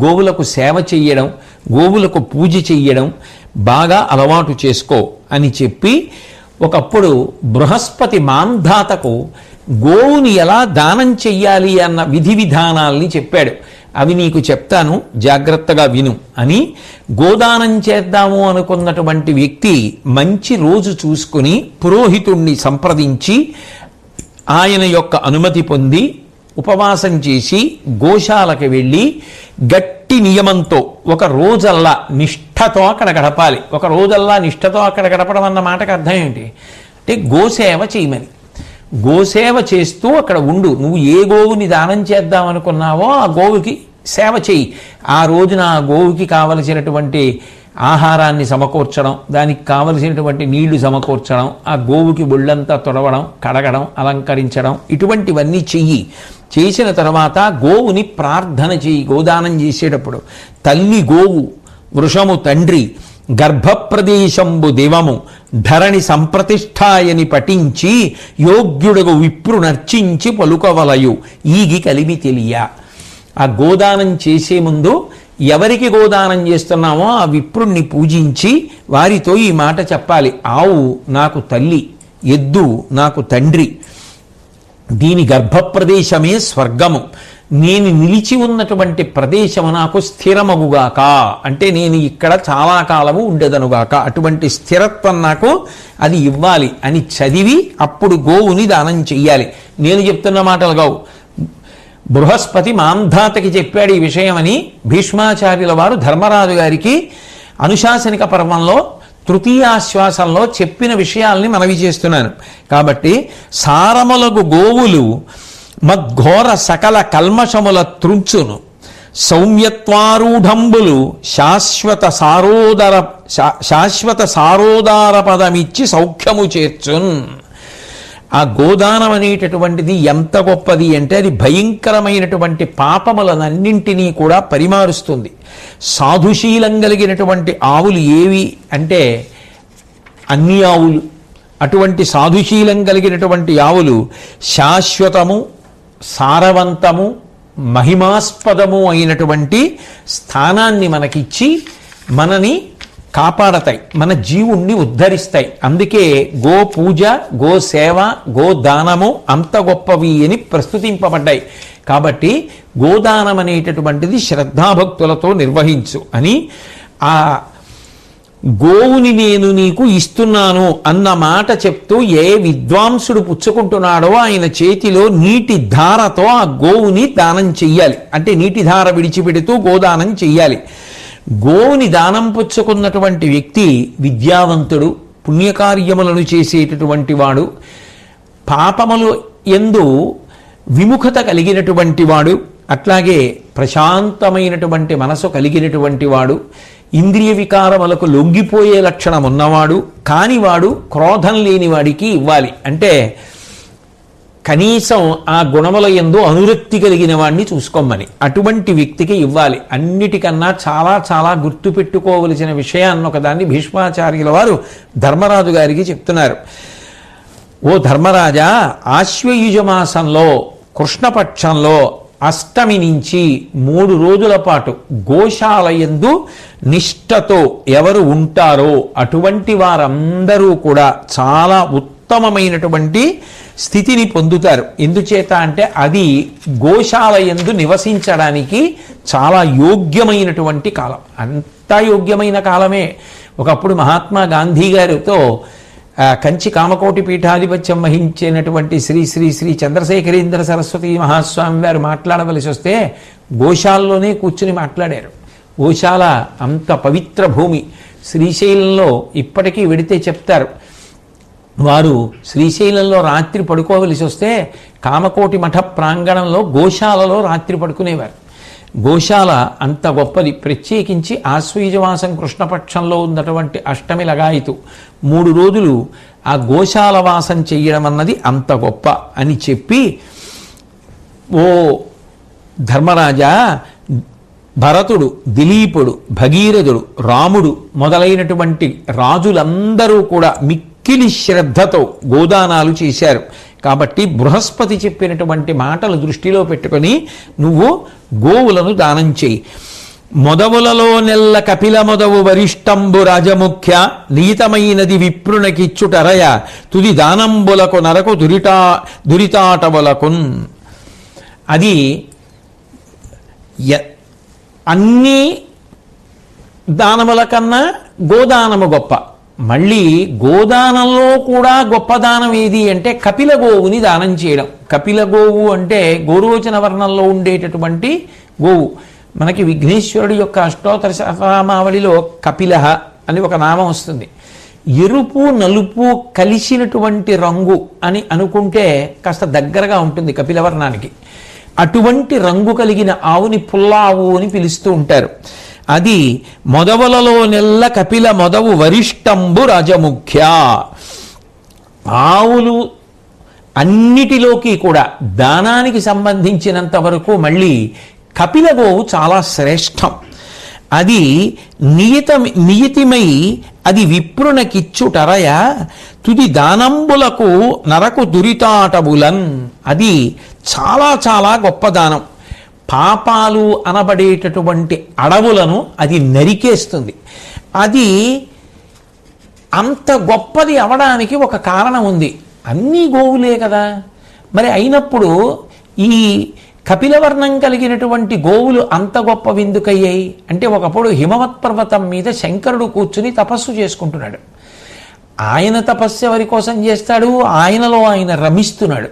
గోవులకు సేవ చెయ్యడం, గోవులకు పూజ చెయ్యడం బాగా అలవాటు చేసుకో అని చెప్పి ఒకప్పుడు బృహస్పతి మాంధాతకు గోవుని ఎలా దానం చెయ్యాలి అన్న విధి విధానాల్ని చెప్పాడు. అవి నీకు చెప్తాను, జాగ్రత్తగా విను అని. గోదానం చేద్దాము అనుకున్నటువంటి వ్యక్తి మంచి రోజు చూసుకుని పురోహితుణ్ణి సంప్రదించి ఆయన యొక్క అనుమతి పొంది ఉపవాసం చేసి గోశాలకు వెళ్ళి గట్టి నియమంతో ఒక రోజల్లా నిష్ఠతో అక్కడ గడపాలి. ఒక రోజల్లా నిష్ఠతో అక్కడ గడపడం అన్న మాటకు అర్థం ఏంటి అంటే గోసేవ చేయమని. గోసేవ చేస్తూ అక్కడ ఉండు. నువ్వు ఏ గోవుని దానం చేద్దాం అనుకున్నావో ఆ గోవుకి సేవ చేయి. ఆ రోజున ఆ గోవుకి కావలసినటువంటి ఆహారాన్ని సమకూర్చడం, దానికి కావలసినటువంటి నీళ్లు సమకూర్చడం, ఆ గోవుకి ఒళ్ళంతా తొడవడం, కడగడం, అలంకరించడం, ఇటువంటివన్నీ చెయ్యి. చేసిన తర్వాత గోవుని ప్రార్థన చెయ్యి. గోదానం చేసేటప్పుడు తల్లి గోవు, వృషము తండ్రి, గర్భప్రదేశంబు దివము, ధరణి సంప్రతిష్ఠాయని పఠించి యోగ్యుడగు విప్రు నర్చించి పలుకవలయు ఈగి కలిమి తెలియ. ఆ గోదానం చేసే ముందు ఎవరికి గోదానం చేస్తున్నామో ఆ విప్రుణ్ణి పూజించి వారితో ఈ మాట చెప్పాలి. ఆవు నాకు తల్లి, ఎద్దు నాకు తండ్రి, దీని గర్భప్రదేశమే స్వర్గము, నేను నిలిచి ఉన్నటువంటి ప్రదేశము నాకు స్థిరమగుగాక, అంటే నేను ఇక్కడ చాలా కాలము ఉండేదనుగాక, అటువంటి స్థిరత్వం నాకు అది ఇవ్వాలి అని చదివి అప్పుడు గోవుని దానం చెయ్యాలి. నేను చెప్తున్న మాటలు కావు. బృహస్పతి మాంధాతకి చెప్పాడు ఈ విషయమని భీష్మాచార్యుల వారు ధర్మరాజు గారికి అనుశాసనిక పర్వంలో తృతీయాశ్వాసంలో చెప్పిన విషయాల్ని మనవి చేస్తున్నాను. కాబట్టి సారములగు గోవులు మద్ఘోర సకల కల్మషముల త్రుంచును, సౌమ్యత్వారూఢంబులు శాశ్వత సారోదార పదమిచ్చి సౌఖ్యము చేర్చున్. ఆ గోదానం అనేటటువంటిది ఎంత గొప్పది అంటే అది భయంకరమైనటువంటి పాపములనన్నింటినీ కూడా పరిమారుస్తుంది. సాధుశీలం కలిగినటువంటి ఆవులు ఏవి అంటే అన్ని ఆవులు. అటువంటి సాధుశీలం కలిగినటువంటి ఆవులు శాశ్వతము, సారవంతము, మహిమాస్పదము అయినటువంటి స్థానాన్ని మనకిచ్చి మనని కాపాడతాయి, మన జీవుణ్ణి ఉద్ధరిస్తాయి. అందుకే గో పూజ, గో సేవ, గోదానము అంత గొప్పవి అని ప్రస్తుతింపబడ్డాయి. కాబట్టి గోదానం అనేటటువంటిది శ్రద్ధాభక్తులతో నిర్వహించు అని. ఆ గోవుని నేను నీకు ఇస్తున్నాను అన్న మాట చెప్తూ ఏ విద్వాంసుడు పుచ్చుకుంటున్నాడో ఆయన చేతిలో నీటి ధారతో ఆ గోవుని దానం చెయ్యాలి. అంటే నీటి ధార విడిచిపెడుతూ గోదానం చెయ్యాలి. గోవుని దానం పుచ్చుకున్నటువంటి వ్యక్తి విద్యావంతుడు, పుణ్యకార్యములను చేసేటటువంటి వాడు, పాపములు యందు విముఖత కలిగినటువంటి వాడు, అట్లాగే ప్రశాంతమైనటువంటి మనసు కలిగినటువంటి వాడు, ఇంద్రియ వికారములకు లొంగిపోయే లక్షణం ఉన్నవాడు కానివాడు క్రోధం లేని వాడికి ఇవ్వాలి. అంటే కనీసం ఆ గుణముల యందు అనురక్తి కలిగిన వాడిని చూసుకోమని అటువంటి వ్యక్తికి ఇవ్వాలి. అన్నిటికన్నా చాలా చాలా గుర్తుపెట్టుకోవలసిన విషయాన్ని ఒకదాన్ని భీష్మాచార్యుల వారు ధర్మరాజు గారికి చెప్తున్నారు. ఓ ధర్మరాజా, ఆశ్వయుజ మాసంలో కృష్ణపక్షంలో అష్టమి నుంచి 3 రోజుల పాటు గోశాలయందు నిష్ఠతో ఎవరు ఉంటారో అటువంటి వారందరూ కూడా చాలా ఉత్తమమైనటువంటి స్థితిని పొందుతారు. ఎందుచేత అంటే అది గోశాలయందు నివసించడానికి చాలా యోగ్యమైనటువంటి కాలం. అంతా యోగ్యమైన కాలమే. ఒకప్పుడు మహాత్మా గాంధీ గారితో కంచి కామకోటి పీఠాధిపత్యం వహించినటువంటి శ్రీ శ్రీ శ్రీ చంద్రశేఖరేంద్ర సరస్వతి మహాస్వామి వారు మాట్లాడవలసి వస్తే గోశాలలోనే కూర్చుని మాట్లాడారు. గోశాల అంత పవిత్ర భూమి. శ్రీశైలంలో ఇప్పటికీ వెడితే చెప్తారు, వారు శ్రీశైలంలో రాత్రి పడుకోవలసి వస్తే కామకోటి మఠ ప్రాంగణంలో గోశాలలో రాత్రి పడుకునేవారు. గోశాల అంత గొప్పది. ప్రత్యేకించి ఆశ్వయుజమాసం కృష్ణపక్షంలో ఉన్నటువంటి అష్టమి లగాయితు 3 రోజులు ఆ గోశాల వాసం చెయ్యడం అన్నది అంత గొప్ప అని చెప్పి, ఓ ధర్మరాజా, భరతుడు, దిలీపుడు, భగీరథుడు, రాముడు మొదలైనటువంటి రాజులందరూ కూడా మిక్కిలి శ్రద్ధతో గోదానాలు చేశారు. కాబట్టి బృహస్పతి చెప్పినటువంటి మాటలు దృష్టిలో పెట్టుకొని నువ్వు గోవులను దానం చేయి. మొదవులలో నెల్ల కపిల మొదవు వరిష్టంబు రాజముఖ్య నీతమైనది విప్రునకిచ్చుటరయ తుది దానంబులకు నరకు దురితాటవులకున్. అది అన్ని దానముల కన్నా గోదానము గొప్ప. మళ్ళీ గోదానంలో కూడా గొప్ప దానం ఏది అంటే కపిల గోవుని దానం చేయడం. కపిల గోవు అంటే గోరోచన వర్ణంలో ఉండేటటువంటి గోవు. మనకి విఘ్నేశ్వరుడి యొక్క అష్టోత్తర శతనామావళిలో కపిలః అని ఒక నామం వస్తుంది. ఎరుపు నలుపు కలిసినటువంటి రంగు అని అనుకుంటే కాస్త దగ్గరగా ఉంటుంది కపిలవర్ణానికి. అటువంటి రంగు కలిగిన ఆవుని పుల్లావు అని పిలుస్తూ ఉంటారు. అది మొదవలలో నెల్ల కపిల మొదవు వరిష్టంబు రాజముఖ్య. ఆవులు అన్నిటిలోకి కూడా దానానికి సంబంధించినంత వరకు మళ్ళీ కపిల గోవు చాలా శ్రేష్టం. అది నియతిమై అది విప్రునకిచ్చుటరయ తుది దానంబులకు నరకు దురితాటబులన్. అది చాలా చాలా గొప్ప దానం. పాపాలు అనబడేటటువంటి అడవులను అది నరికేస్తుంది. అది అంత గొప్పది అవడానికి ఒక కారణం ఉంది. అన్నీ గోవులే కదా. మరి అయినప్పుడు ఈ కపిలవర్ణం కలిగినటువంటి గోవులు అంత గొప్పవి ఎందుకయ్యాయి అంటే, ఒకప్పుడు హిమవత్ పర్వతం మీద శంకరుడు కూర్చుని తపస్సు చేసుకుంటున్నాడు. ఆయన తపస్సు ఎవరి కోసం చేస్తాడు? ఆయనలో ఆయన రమిస్తున్నాడు.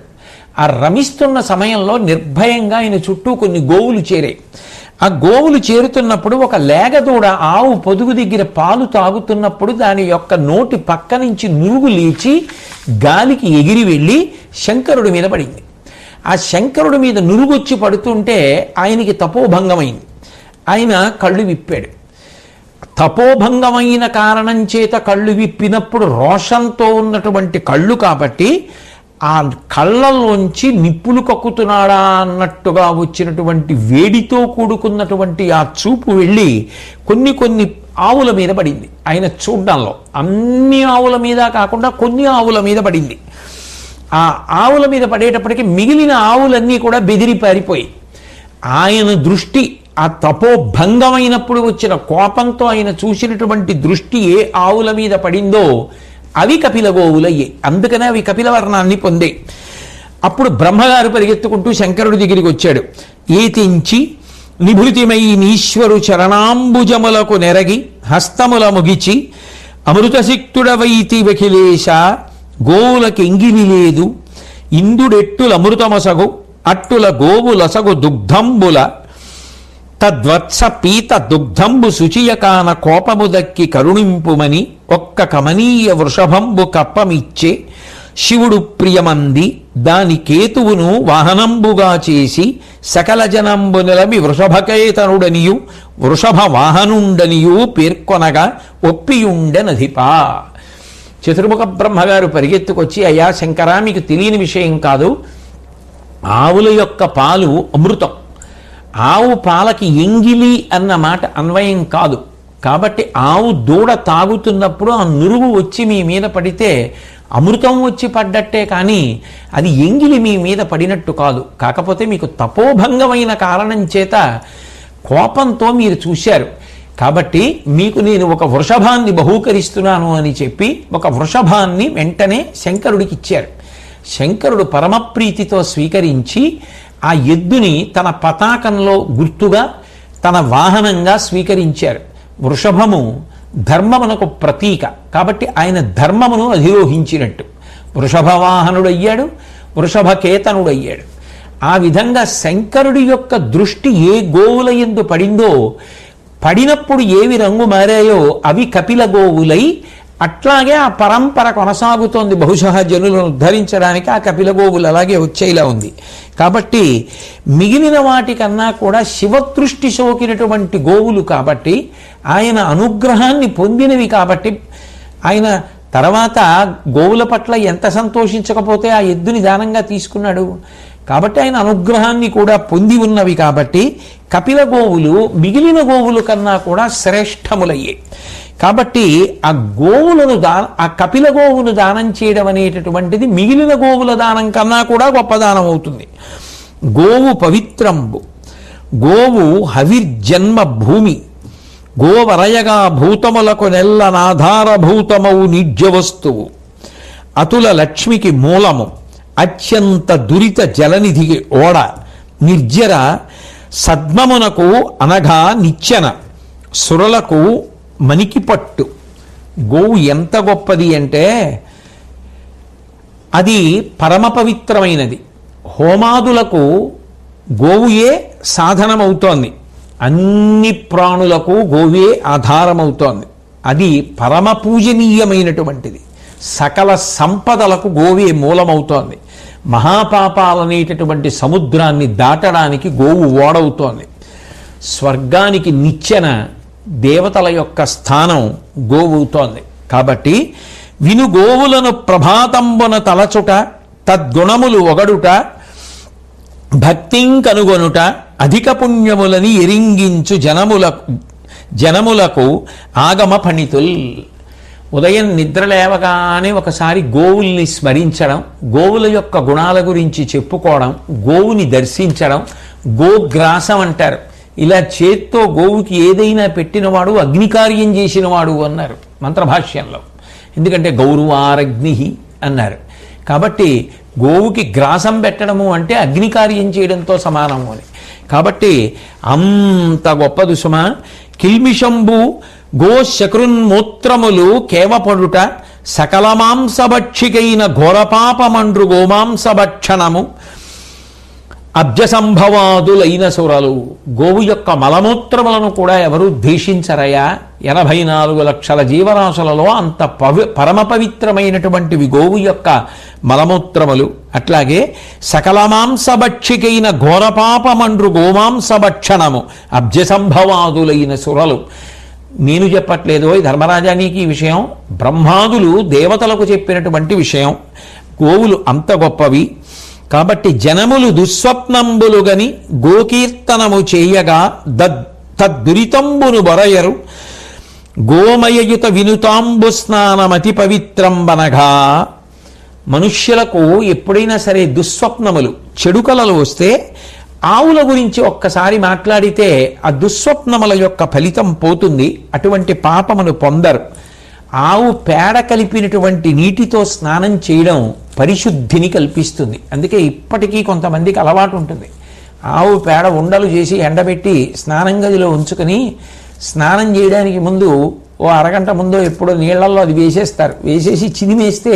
ఆ రమిస్తున్న సమయంలో నిర్భయంగా ఆయన చుట్టూ కొన్ని గోవులు చేరాయి. ఆ గోవులు చేరుతున్నప్పుడు ఒక లేగదూడ ఆవు పొదుగు దగ్గర పాలు తాగుతున్నప్పుడు దాని యొక్క నోటి పక్క నుంచి నురుగు లేచి గాలికి ఎగిరి వెళ్ళి శంకరుడి మీద పడింది. ఆ శంకరుడి మీద నురుగొచ్చి పడుతుంటే ఆయనకి తపోభంగమైంది. ఆయన కళ్ళు విప్పాడు. తపోభంగమైన కారణం చేత కళ్ళు విప్పినప్పుడు రోషంతో ఉన్నటువంటి కళ్ళు కాబట్టి ఆ కళ్ళల్లోంచి నిప్పులు కక్కుతున్నాడా అన్నట్టుగా వచ్చినటువంటి వేడితో కూడుకున్నటువంటి ఆ చూపు వెళ్ళి కొన్ని ఆవుల మీద పడింది. ఆయన చూడ్డంలో అన్ని ఆవుల మీద కాకుండా కొన్ని ఆవుల మీద పడింది. ఆ ఆవుల మీద పడేటప్పటికి మిగిలిన ఆవులన్నీ కూడా బెదిరి పారిపోయి, ఆయన దృష్టి ఆ తపోభంగమైనప్పుడు వచ్చిన కోపంతో ఆయన చూసినటువంటి దృష్టి ఏ ఆవుల మీద పడిందో అవి కపిల గోవులయ్యే. అందుకనే అవి కపిల వర్ణాన్ని పొందే. అప్పుడు బ్రహ్మగారు పరిగెత్తుకుంటూ శంకరుడి దగ్గరికి వచ్చాడు. ఏతించి నిభృతిమై నీశ్వరు చరణాంబుజములకు నెరగి హస్తముల ముగిచి అమృతసిక్తుడవైతి వఖిలేశ గోవులకెంగిలి లేదు ఇందుడెట్టుల అమృతమసగు అట్టుల గోవులసగు దుగ్ధంబుల తద్వత్స పీత దుగ్ధంబు శుచియకాన కోపము దక్కి కరుణింపుమని ఒక్క కమనీయ వృషభంబు కప్పమిచ్చే శివుడు ప్రియమంది దాని కేతువును వాహనంబుగా చేసి సకల జనంబు నిలమి వృషభకేతనుడనియు వృషభ వాహనుండనియు పేర్కొనగా ఒప్పియుండెనధిపా. చతుర్ముఖ బ్రహ్మగారు పరిగెత్తుకొచ్చి, అయ్యా శంకరా, మీకు తెలియని విషయం కాదు, ఆవుల యొక్క పాలు అమృతం. ఆవు పాలకి ఎంగిలి అన్న మాట అన్వయం కాదు. కాబట్టి ఆవు దూడ తాగుతున్నప్పుడు ఆ నురుగు వచ్చి మీ మీద పడితే అమృతం వచ్చి పడ్డట్టే కానీ అది ఎంగిలి మీ మీద పడినట్టు కాదు. కాకపోతే మీకు తపోభంగమైన కారణం చేత కోపంతో మీరు చూశారు. కాబట్టి మీకు నేను ఒక వృషభాన్ని బహూకరిస్తున్నాను అని చెప్పి ఒక వృషభాన్ని వెంటనే శంకరుడికి ఇచ్చారు. శంకరుడు పరమప్రీతితో స్వీకరించి ఆ ఎద్దుని తన పతాకంలో గుర్తుగా తన వాహనంగా స్వీకరించారు. వృషభము ధర్మమునకు ప్రతీక. కాబట్టి ఆయన ధర్మమును అధిరోహించినట్టు వృషభవాహనుడయ్యాడు, వృషభకేతనుడయ్యాడు. ఆ విధంగా శంకరుడి యొక్క దృష్టి ఏ గోవుల యందు పడిందో, పడినప్పుడు ఏవి రంగు మారాయో అవి కపిల గోవులై అట్లాగే ఆ పరంపర కొనసాగుతోంది. బహుశः జనులను ఉద్ధరించడానికి ఆ కపిల గోవులు అలాగే వచ్చేలా ఉంది. కాబట్టి మిగిలిన వాటికన్నా కూడా శివదృష్టి సోకినటువంటి గోవులు కాబట్టి, ఆయన అనుగ్రహాన్ని పొందినవి కాబట్టి, ఆయన తర్వాత గోవుల పట్ల ఎంత సంతోషించకపోతే ఆ ఎద్దుని దానంగా తీసుకున్నాడు. కాబట్టి ఆయన అనుగ్రహాన్ని కూడా పొంది ఉన్నవి కాబట్టి కపిల గోవులు మిగిలిన గోవుల కన్నా కూడా శ్రేష్టములయ్యాయి. కాబట్టి ఆ గోవులను ఆ కపిల గోవును దానం చేయడం అనేటటువంటిది మిగిలిన గోవుల దానం కన్నా కూడా గొప్ప దానం అవుతుంది. గోవు పవిత్రంబు, గోవు హవిర్జన్మ భూమి, గోవరయగా భూతములకు నెల్లనాధారభూతమవు నిజ్య వస్తువు, అతుల లక్ష్మికి మూలము, అత్యంత దురిత జలనిధికి ఓడ, నిర్జర సద్మమునకు అనగా నిచ్చెన, సురలకు మణికిపట్టు. గోవు ఎంత గొప్పది అంటే అది పరమ పవిత్రమైనది. హోమాదులకు గోవుయే సాధనమవుతోంది, అన్ని ప్రాణులకు గోవే ఆధారమవుతోంది. అది పరమ పూజనీయమైనటువంటిది. సకల సంపదలకు గోవే మూలమవుతోంది. మహాపాపాలనేటటువంటి సముద్రాన్ని దాటడానికి గోవు ఓడవుతోంది. స్వర్గానికి నిచ్చెన దేవతల యొక్క స్థానం గోవుతోంది. కాబట్టి విను గోవులను ప్రభాతంబున తలచుట, తద్గుణములు ఒగడుట, భక్తిం కనుగొనుట, అధిక పుణ్యములని ఎరింగించు జనములకు ఆగమ పండితుల్. ఉదయం నిద్ర లేవగానే ఒకసారి గోవుల్ని స్మరించడం, గోవుల యొక్క గుణాల గురించి చెప్పుకోవడం, గోవుని దర్శించడం, గోగ్రాసం అంటారు. ఇలా చేత్తో గోవుకి ఏదైనా పెట్టినవాడు అగ్నికార్యం చేసినవాడు అన్నారు మంత్రభాష్యంలో. ఎందుకంటే గౌరవారగ్ని అన్నారు. కాబట్టి గోవుకి గ్రాసం పెట్టడము అంటే అగ్నికార్యం చేయడంతో సమానము అని. కాబట్టి అంత గొప్పది సుమ. కిల్మిషంబు గోశకృన్మూత్రములు కేవపడుట, సకల మాంసభక్షికైన ఘోరపాపమండ్రు గోమాంసభక్షణము, అబ్జసంభవాదులైన సురలు. గోవు యొక్క మలమూత్రములను కూడా ఎవరు ద్వేషించరయా? 84 లక్షల జీవరాశులలో అంత పరమ పవిత్రమైనటువంటివి గోవు యొక్క మలమూత్రములు. అట్లాగే సకల మాంసభక్షికైన ఘోరపాపమండ్రు గోమాంసభక్షణము, అబ్జసంభవాదులైన సురలు. నేను చెప్పట్లేదు ధర్మరాజా నీకు ఈ విషయం, బ్రహ్మాదులు దేవతలకు చెప్పినటువంటి విషయం. గోవులు అంత గొప్పవి. కాబట్టి జనములు దుస్వప్నంబులు గని గోకీర్తనము చేయగా తద్దురితంబును బొరయరు, గోమయయుత వినుతాంబు స్నానమతి పవిత్రంబనగా. మనుష్యులకు ఎప్పుడైనా సరే దుస్వప్నములు, చెడు కలలు వస్తే ఆవుల గురించి ఒక్కసారి మాట్లాడితే ఆ దుస్వప్నముల యొక్క ఫలితం పోతుంది. అటువంటి పాపమును పొందరు. ఆవు పేడ కలిపినటువంటి నీటితో స్నానం చేయడం పరిశుద్ధిని కల్పిస్తుంది. అందుకే ఇప్పటికీ కొంతమందికి అలవాటు ఉంటుంది. ఆవు పేడ ఉండలు చేసి ఎండబెట్టి స్నానం గదిలో ఉంచుకొని స్నానం చేయడానికి ముందు ఓ అరగంట ముందో ఎప్పుడో నీళ్లలో అది వేసేస్తారు. వేసేసి చిదిమేస్తే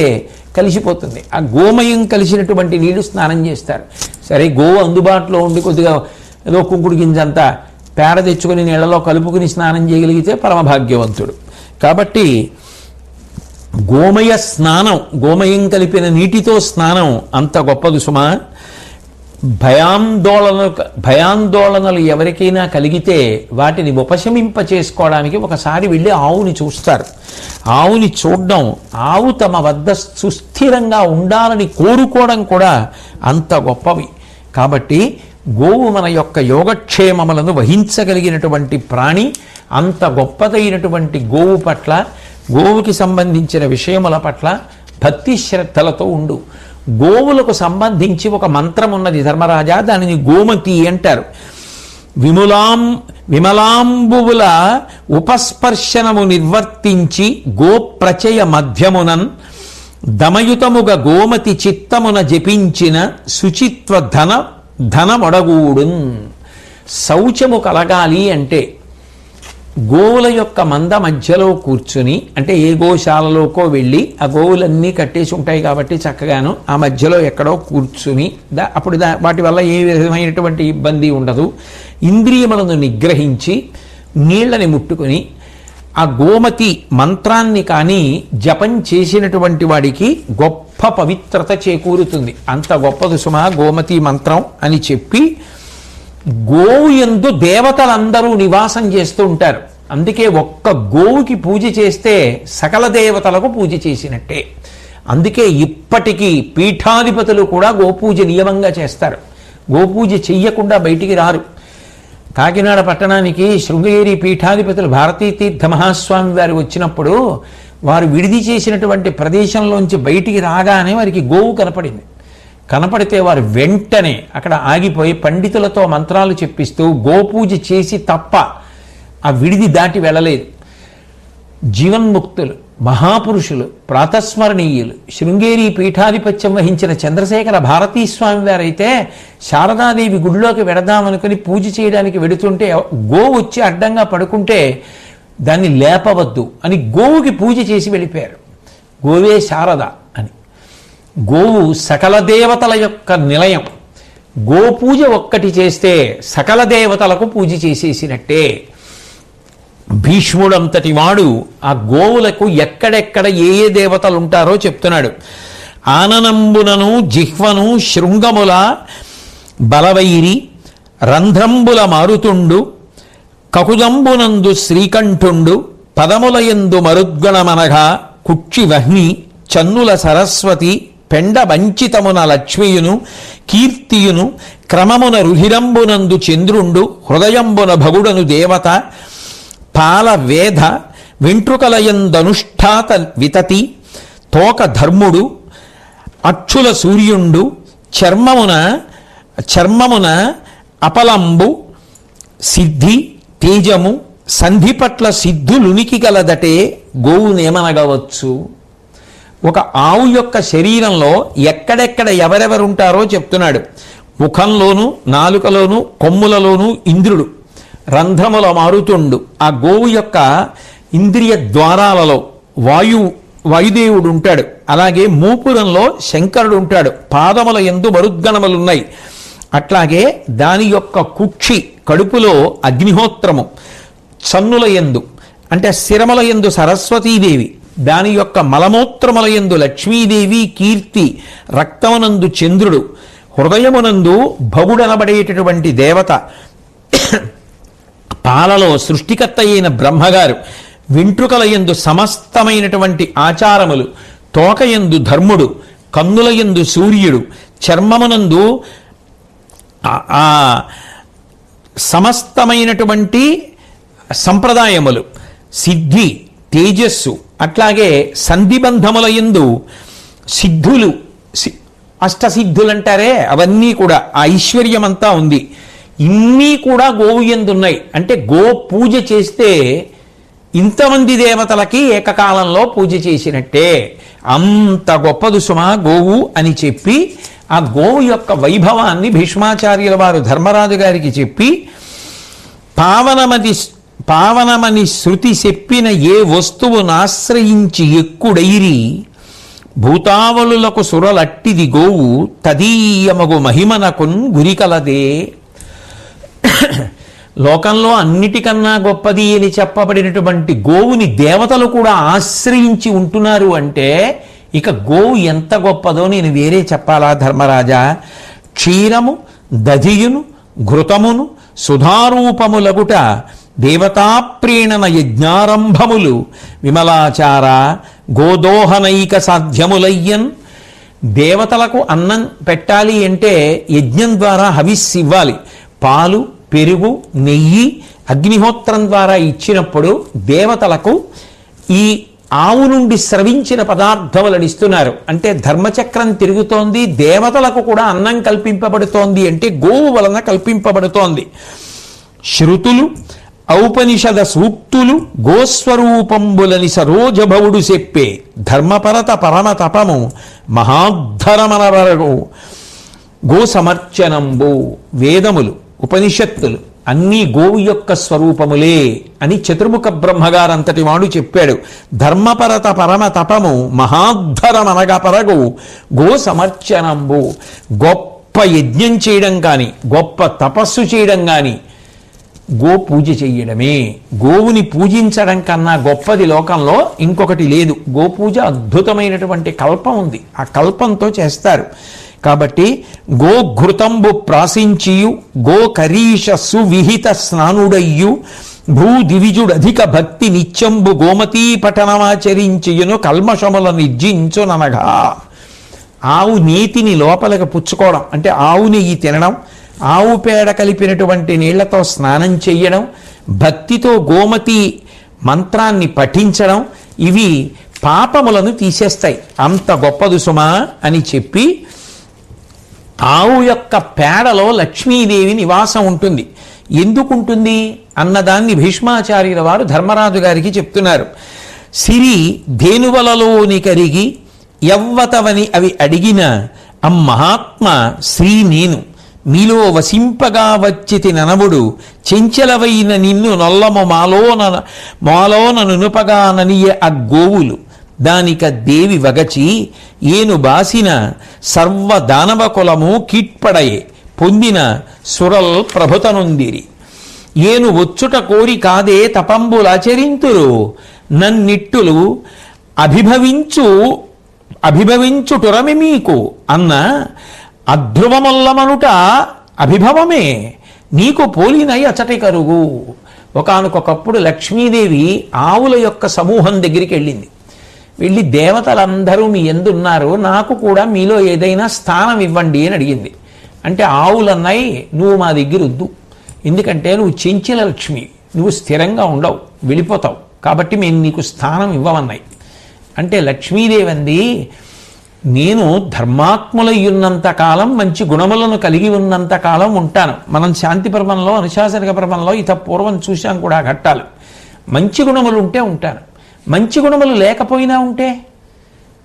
కలిసిపోతుంది. ఆ గోమయం కలిసినటువంటి నీళ్లు స్నానం చేస్తారు. సరే, గోవు అందుబాటులో ఉండి కొద్దిగా ఏదో కుంకుడు గింజంతా పేడ తెచ్చుకొని నీళ్లలో కలుపుకుని స్నానం చేయగలిగితే పరమభాగ్యవంతుడు. కాబట్టి గోమయ స్నానం, గోమయం కలిపిన నీటితో స్నానం అంత గొప్పది సుమా. భయాందోళనలు ఎవరికైనా కలిగితే వాటిని ఉపశమింప చేసుకోవడానికి ఒకసారి వెళ్ళి ఆవుని చూస్తారు. ఆవుని చూడడం, ఆవు తమ వద్ద సుస్థిరంగా ఉండాలని కోరుకోవడం కూడా అంత గొప్పవి. కాబట్టి గోవు మన యొక్క యోగక్షేమములను వహించగలిగినటువంటి ప్రాణి. అంత గొప్పదైనటువంటి గోవు పట్ల, గోవుకి సంబంధించిన విషయముల పట్ల భక్తి శ్రద్ధలతో ఉండు. గోవులకు సంబంధించి ఒక మంత్రం ఉన్నది ధర్మరాజా, దానిని గోమతి అంటారు. విమలాంబువుల ఉపస్పర్శనము నిర్వర్తించి గోప్రచయ మధ్యమునన్ దమయుతముగ గోమతి చిత్తమున జపించిన శుచిత్వ ధనమొడగూడున్. శౌచము కలగాలి అంటే గోవుల యొక్క మంద మధ్యలో కూర్చుని, అంటే ఏ గోశాలలోకో వెళ్ళి ఆ గోవులన్నీ కట్టేసి ఉంటాయి కాబట్టి చక్కగాను ఆ మధ్యలో ఎక్కడో కూర్చుని అప్పుడు వాటి వల్ల ఏ విధమైనటువంటి ఇబ్బంది ఉండదు. ఇంద్రియములను నిగ్రహించి నీళ్ళని ముట్టుకొని ఆ గోమతి మంత్రాన్ని కానీ జపం చేసినటువంటి వాడికి గొప్ప పవిత్రత చేకూరుతుంది. అంత గొప్పది సుమా గోమతి మంత్రం అని చెప్పి, గోవు యందు దేవతలందరూ నివాసం చేస్తూ ఉంటారు. అందుకే ఒక్క గోవుకి పూజ చేస్తే సకల దేవతలకు పూజ చేసినట్టే. అందుకే ఇప్పటికీ పీఠాధిపతులు కూడా గోపూజ నియమంగా చేస్తారు. గోపూజ చెయ్యకుండా బయటికి రారు. కాకినాడ పట్టణానికి శృంగేరి పీఠాధిపతులు భారతీ తీర్థ మహాస్వామి వారు వచ్చినప్పుడు వారు విడిది చేసినటువంటి ప్రదేశంలోంచి బయటికి రాగానే వారికి గోవు కనపడితే వారు వెంటనే అక్కడ ఆగిపోయి పండితులతో మంత్రాలు చెప్పిస్తూ గోపూజ చేసి తప్ప ఆ విడిది దాటి వెళ్ళలేదు. జీవన్ముక్తులు, మహాపురుషులు, ప్రాతస్మరణీయులు, శృంగేరి పీఠాధిపత్యం వహించిన చంద్రశేఖర భారతీ స్వామి వారైతే శారదాదేవి గుడిలోకి వెడదామనుకుని పూజ చేయడానికి వెడుతుంటే గోవు వచ్చి అడ్డంగా పడుకుంటే దాన్ని లేపవద్దు అని గోవుకి పూజ చేసి వెళ్ళిపోయారు. గోవే శారద అని. గోవు సకల దేవతల యొక్క నిలయం. గోపూజ ఒక్కటి చేస్తే సకల దేవతలకు పూజ చేసేసినట్టే. భీష్ముడంతటి వాడు ఆ గోవులకు ఎక్కడెక్కడ ఏ ఏ దేవతలు ఉంటారో చెప్తున్నాడు. ఆననంబునను జిహ్వను శృంగముల బలవైరి రంధ్రంబుల మారుతుండు కకుదంబునందు శ్రీకంఠుండు పదములయందు మరుద్గణమనగా కుక్షి వహ్ని చన్నుల సరస్వతి పెండ వంచితమున లక్ష్మియును కీర్తియును క్రమమున రుహిరంబునందు చంద్రుండు హృదయంబున భగుడను దేవత పాల వేద వెంట్రుకలయందనుష్ఠాత వితతి తోక ధర్ముడు అక్షుల సూర్యుండు చర్మమున అపలంబు సిద్ధి తేజము సంధి పట్ల సిద్ధులునికి గలదటే గోవునేమనగవచ్చు. ఒక ఆవు యొక్క శరీరంలో ఎక్కడెక్కడ ఎవరెవరుంటారో చెప్తున్నాడు. ముఖంలోను, నాలుకలోను, కొమ్ములలోను ఇంద్రుడు, రంధ్రముల మారుతుండు. ఆ గోవు యొక్క ఇంద్రియ ద్వారాలలో వాయుదేవుడు ఉంటాడు. అలాగే మూపురంలో శంకరుడు ఉంటాడు. పాదముల యందు మరుద్గణములున్నాయి. అట్లాగే దాని యొక్క కుక్షి కడుపులో అగ్నిహోత్రము, చన్నుల యందు అంటే శిరముల యందు సరస్వతీదేవి, దాని యొక్క మలమూత్రముల యందు లక్ష్మీదేవి కీర్తి, రక్తమునందు చంద్రుడు, హృదయమునందు భగుడనబడేటటువంటి దేవత, పాలలో సృష్టికర్త అయిన బ్రహ్మగారు, వెంట్రుకలయందు సమస్తమైనటువంటి ఆచారములు, తోకయందు ధర్ముడు, కన్నులయందు సూర్యుడు, చర్మమునందు ఆ సమస్తమైనటువంటి సంప్రదాయములు, సిద్ధి తేజస్సు, అట్లాగే సంధిబంధములయందు సిద్ధులు, అష్టసిద్ధులు అంటారే అవన్నీ కూడా ఆ ఐశ్వర్యమంతా ఉంది. ఇన్ని కూడా గోవు యందున్నాయి. అంటే గో పూజ చేస్తే ఇంతమంది దేవతలకి ఏకకాలంలో పూజ చేసినట్టే. అంత గొప్పదు సుమా గోవు అని చెప్పి ఆ గోవు యొక్క వైభవాన్ని భీష్మాచార్యుల వారు ధర్మరాజు గారికి చెప్పి, పావనమని శృతి చెప్పిన ఏ వస్తువును ఆశ్రయించి ఎక్కుడైరి భూతావలులకు సురలట్టిది గోవు తదీయమగు మహిమనకున్ గురికలదే. లోకంలో అన్నిటికన్నా గొప్పది అని చెప్పబడినటువంటి గోవుని దేవతలు కూడా ఆశ్రయించి ఉంటున్నారు అంటే ఇక గోవు ఎంత గొప్పదో నేను వేరే చెప్పాలా ధర్మరాజా? క్షీరము దధియును ఘృతమును సుధారూపములగుట దేవతాప్రీణన యజ్ఞారంభములు విమలాచార గోదోహనైక సాధ్యములయ్యన్. దేవతలకు అన్నం పెట్టాలి అంటే యజ్ఞం ద్వారా హవిస్సు ఇవ్వాలి. పాలు, పెరుగు, నెయ్యి అగ్నిహోత్రం ద్వారా ఇచ్చినప్పుడు దేవతలకు ఈ ఆవు నుండి స్రవించిన పదార్థములను ఇస్తున్నారు. అంటే ధర్మచక్రం తిరుగుతోంది, దేవతలకు కూడా అన్నం కల్పింపబడుతోంది అంటే గోవు వలన కల్పింపబడుతోంది. శృతులు ఔపనిషద సూక్తులు గోస్వరూపంబులని సరోజభవుడు చెప్పే ధర్మపరత పరమ తపము మహాద్ధరమనవరగు గో సమర్చనంబు. వేదములు, ఉపనిషత్తులు, అన్నీ గోవు యొక్క స్వరూపములే అని చతుర్ముఖ బ్రహ్మగారంతటి వాడు చెప్పాడు. ధర్మపరత పరమ తపము మహాద్ధరమనగా పరగు గో సమర్చనంబు. గొప్ప యజ్ఞం చేయడం కానీ, గొప్ప తపస్సు చేయడం కానీ గో పూజ చెయ్యడమే. గోవుని పూజించడం కన్నా గొప్పది లోకంలో ఇంకొకటి లేదు. గోపూజ అద్భుతమైనటువంటి కల్పం ఉంది, ఆ కల్పంతో చేస్తారు. కాబట్టి గోఘృతంబు ప్రాసించియు గో కరీష సువిహిత స్నానుడయ్యు భూదివిజుడధిక భక్తి నిత్యంబు గోమతీ పఠనమాచరించియును కల్మషముల నిర్జించుననగా. ఆవు నీతిని లోపలికి పుచ్చుకోవడం అంటే ఆవు నెయ్యి తినడం, ఆవు పేడ కలిపినటువంటి నీళ్లతో స్నానం చెయ్యడం, భక్తితో గోమతి మంత్రాన్ని పఠించడం, ఇవి పాపములను తీసేస్తాయి. అంత గొప్పదు సుమా అని చెప్పి ఆవు యొక్క పేడలో లక్ష్మీదేవి నివాసం ఉంటుంది. ఎందుకుంటుంది అన్నదాన్ని భీష్మాచార్యుల వారు ధర్మరాజు గారికి చెప్తున్నారు. సిరి ధేనువలలోని కరిగి యవ్వతవని అవి అడిగిన అమ్మహాత్మ శ్రీ నేను మీలో వసింపగా వచ్చితి ననవుడు చెంచలవైన నిన్ను నొల్లము మాలోన నునుపగా ననియ ఆ గోవులు దానిక దేవి వగచి ఏను బాసిన సర్వదానవ కులము కీట్పడయే పొందిన సురల్ ప్రభుతనుందిరి. ఏను వచ్చుట కోరి కాదే తపంబులాచరింతురు నన్నిట్టులు అభిభవించుటురమి మీకు అన్న అధ్రువమల్లమనుట అభిభవమే నీకు పోలినై అచటి కరుగు. ఒకానొకప్పుడు లక్ష్మీదేవి ఆవుల యొక్క సమూహం దగ్గరికి వెళ్ళింది. వెళ్ళి దేవతలందరూ మీ ఎందున్నారు, నాకు కూడా మీలో ఏదైనా స్థానం ఇవ్వండి అని అడిగింది. అంటే ఆవులన్నాయి నువ్వు మా దగ్గర వద్దు, ఎందుకంటే నువ్వు చెంచిన లక్ష్మి, నువ్వు స్థిరంగా ఉండవు, వెళ్ళిపోతావు, కాబట్టి మేము నీకు స్థానం ఇవ్వమన్నాయి. అంటే లక్ష్మీదేవి అంది, నేను ధర్మాత్ములయ్యున్నంత కాలం మంచి గుణములను కలిగి ఉన్నంత కాలం ఉంటాను. మనం శాంతి పర్వంలో అనుశాసనిక పర్వంలో ఇత పూర్వం చూశాం కూడా ఘట్టాలు. మంచి గుణములు ఉంటే ఉంటాను, మంచి గుణములు లేకపోయినా ఉంటే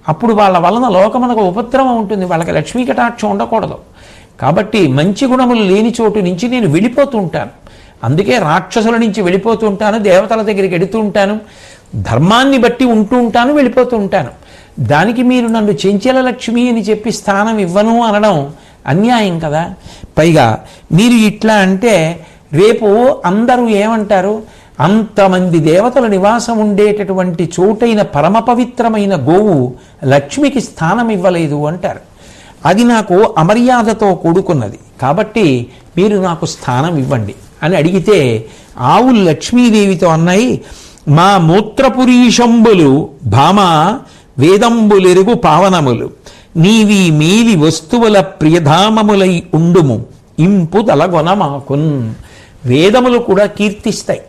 అప్పుడు వాళ్ళ వలన లోకమునకు ఉపద్రవం ఉంటుంది, వాళ్ళకి లక్ష్మీ కటాక్షం ఉండకూడదు. కాబట్టి మంచి గుణములు లేని చోటు నుంచి నేను వెళ్ళిపోతూ ఉంటాను. అందుకే రాక్షసుల నుంచి వెళ్ళిపోతూ ఉంటాను, దేవతల దగ్గరికి వెడుతూ ఉంటాను, ధర్మాన్ని బట్టి ఉంటూ ఉంటాను, వెళ్ళిపోతూ ఉంటాను. దానికి మీరు నన్ను చెంచల లక్ష్మి అని చెప్పి స్థానం ఇవ్వను అనడం అన్యాయం కదా. పైగా మీరు ఇట్లా అంటే రేపు అందరూ ఏమంటారు, అంతమంది దేవతల నివాసం ఉండేటటువంటి చోటైన పరమ పవిత్రమైన గోవు లక్ష్మికి స్థానం ఇవ్వలేదు అంటారు. అది నాకు అమర్యాదతో కూడుకున్నది, కాబట్టి మీరు నాకు స్థానం ఇవ్వండి అని అడిగితే ఆవులు లక్ష్మీదేవితో అన్నాయి, మా మూత్రపురీషంబులు భామ వేదంబులెరుగు పావనములు నీవి మేలి వస్తువుల ప్రియధామములై ఉండుము ఇంపు తలగొనమాకున్. వేదములు కూడా కీర్తిస్తాయి.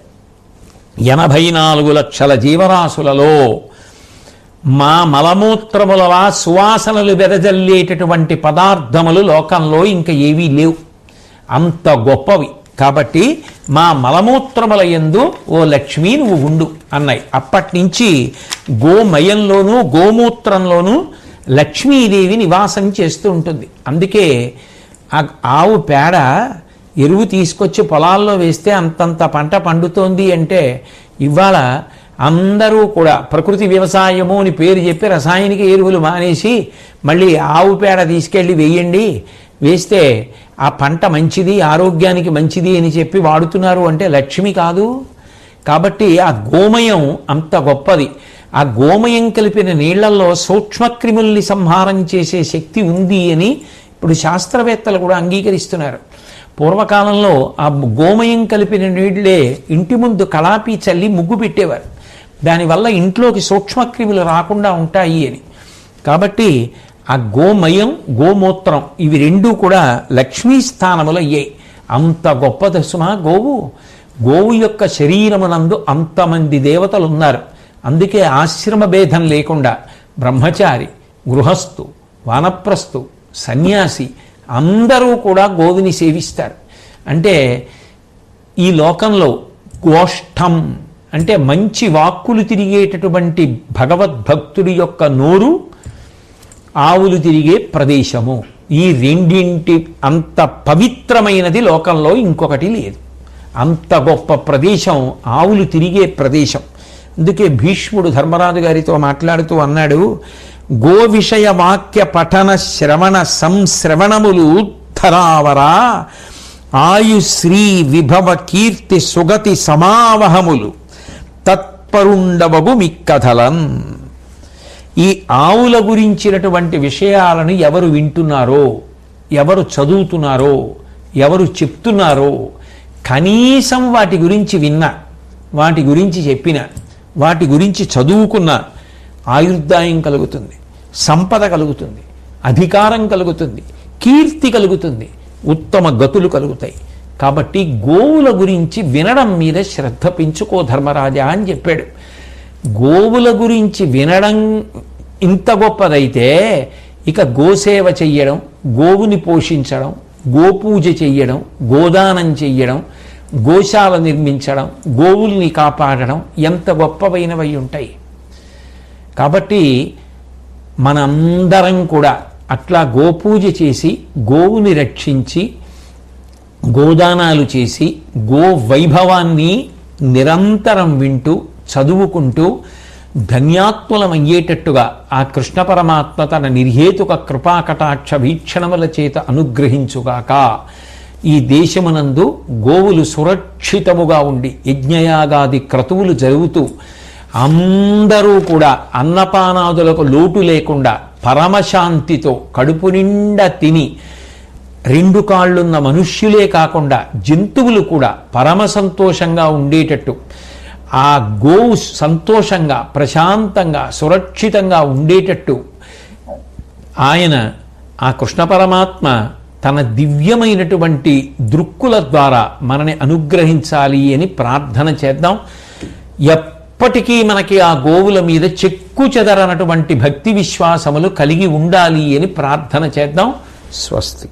84 లక్షల జీవరాశులలో మా మలమూత్రములలా సువాసనలు వెదజల్లేటటువంటి పదార్థములు లోకంలో ఇంకా ఏవీ లేవు, అంత గొప్పవి. కాబట్టి మా మలమూత్రముల యందు ఓ లక్ష్మీ నువ్వు ఉండు అన్నాయి. అప్పటి నుంచి గోమయంలోనూ గోమూత్రంలోనూ లక్ష్మీదేవి నివాసం చేస్తూ ఉంటుంది. అందుకే ఆ ఆవు పేడ ఎరువు తీసుకొచ్చి పొలాల్లో వేస్తే అంతంత పంట పండుతోంది అంటే ఇవాళ అందరూ కూడా ప్రకృతి వ్యవసాయము అని పేరు చెప్పి రసాయనిక ఎరువులు మానేసి మళ్ళీ ఆవు పేడ తీసుకెళ్ళి వేయండి, వేస్తే ఆ పంట మంచిది, ఆరోగ్యానికి మంచిది అని చెప్పి వాడుతున్నారు అంటే లక్ష్మి కాదు. కాబట్టి ఆ గోమయం అంత గొప్పది. ఆ గోమయం కలిపిన నీళ్లలో సూక్ష్మక్రిముల్ని సంహారం చేసే శక్తి ఉంది అని ఇప్పుడు శాస్త్రవేత్తలు కూడా అంగీకరిస్తున్నారు. పూర్వకాలంలో ఆ గోమయం కలిపిన నీళ్లే ఇంటి ముందు కళాపి చల్లి ముగ్గు పెట్టేవారు, దానివల్ల ఇంట్లోకి సూక్ష్మక్రిములు రాకుండా ఉంటాయి అని. కాబట్టి ఆ గోమయం గోమూత్రం ఇవి రెండూ కూడా లక్ష్మీ స్థానములు అయ్యాయి. అంత గొప్ప దశమా గోవు. గోవు యొక్క శరీరమునందు అంతమంది దేవతలు ఉన్నారు. అందుకే ఆశ్రమ భేదం లేకుండా బ్రహ్మచారి, గృహస్థు, వానప్రస్థు, సన్యాసి అందరూ కూడా గోవుని సేవిస్తారు. అంటే ఈ లోకంలో గోష్ఠం అంటే మంచి వాక్కులు తిరిగేటటువంటి భగవద్భక్తుడి యొక్క నోరు, ఆవులు తిరిగే ప్రదేశము, ఈ రెండింటి అంత పవిత్రమైనది లోకంలో ఇంకొకటి లేదు. అంత గొప్ప ప్రదేశం ఆవులు తిరిగే ప్రదేశం. అందుకే భీష్ముడు ధర్మరాజు గారితో మాట్లాడుతూ అన్నాడు, గో విషయ వాక్య పఠన శ్రవణ సంశ్రవణములు ధరావరా ఆయుశ్రీ విభవ కీర్తి సుగతి సమావహములు తత్పరుండవగు మిక్కథలన్. ఈ ఆవుల గురించినటువంటి విషయాలను ఎవరు వింటున్నారో, ఎవరు చదువుతున్నారో, ఎవరు చెప్తున్నారో, కనీసం వాటి గురించి విన్నా, వాటి గురించి చెప్పిన, వాటి గురించి చదువుకున్న ఆయుర్దాయం కలుగుతుంది, సంపద కలుగుతుంది, అధికారం కలుగుతుంది, కీర్తి కలుగుతుంది, ఉత్తమ గతులు కలుగుతాయి. కాబట్టి గోవుల గురించి వినడం మీద శ్రద్ధ పెంచుకో ధర్మరాజా అని చెప్పాడు. గోవుల గురించి వినడం ఇంత గొప్పదైతే ఇక గోసేవ చెయ్యడం, గోవుని పోషించడం, గోపూజ చెయ్యడం, గోదానం చెయ్యడం, గోశాల నిర్మించడం, గోవుల్ని కాపాడడం ఎంత గొప్పవైనవై ఉంటాయి. కాబట్టి మనందరం కూడా అట్లా గోపూజ చేసి, గోవుని రక్షించి, గోదానాలు చేసి, గో వైభవాన్ని నిరంతరం వింటూ చదువుకుంటూ ధన్యాత్ములమయ్యేటట్టుగా ఆ కృష్ణ పరమాత్మ తన నిర్హేతుక కృపాకటాక్ష వీక్షణముల చేత అనుగ్రహించుగాక. ఈ దేశమునందు గోవులు సురక్షితముగా ఉండి యజ్ఞయాగాది క్రతువులు జరుగుతూ అందరూ కూడా అన్నపానాదులకు లోటు లేకుండా పరమశాంతితో కడుపు నిండా తిని, రెండు కాళ్ళున్న మనుష్యులే కాకుండా జంతువులు కూడా పరమ సంతోషంగా ఉండేటట్టు, ఆ గోవు సంతోషంగా ప్రశాంతంగా సురక్షితంగా ఉండేటట్టు ఆయన ఆ కృష్ణ పరమాత్మ తన దివ్యమైనటువంటి దృక్కుల ద్వారా మనని అనుగ్రహించాలి అని ప్రార్థన చేద్దాం. ఎప్పటికీ మనకి ఆ గోవుల మీద చెక్కు చెదరనటువంటి భక్తి విశ్వాసములు కలిగి ఉండాలి అని ప్రార్థన చేద్దాం. స్వస్తి.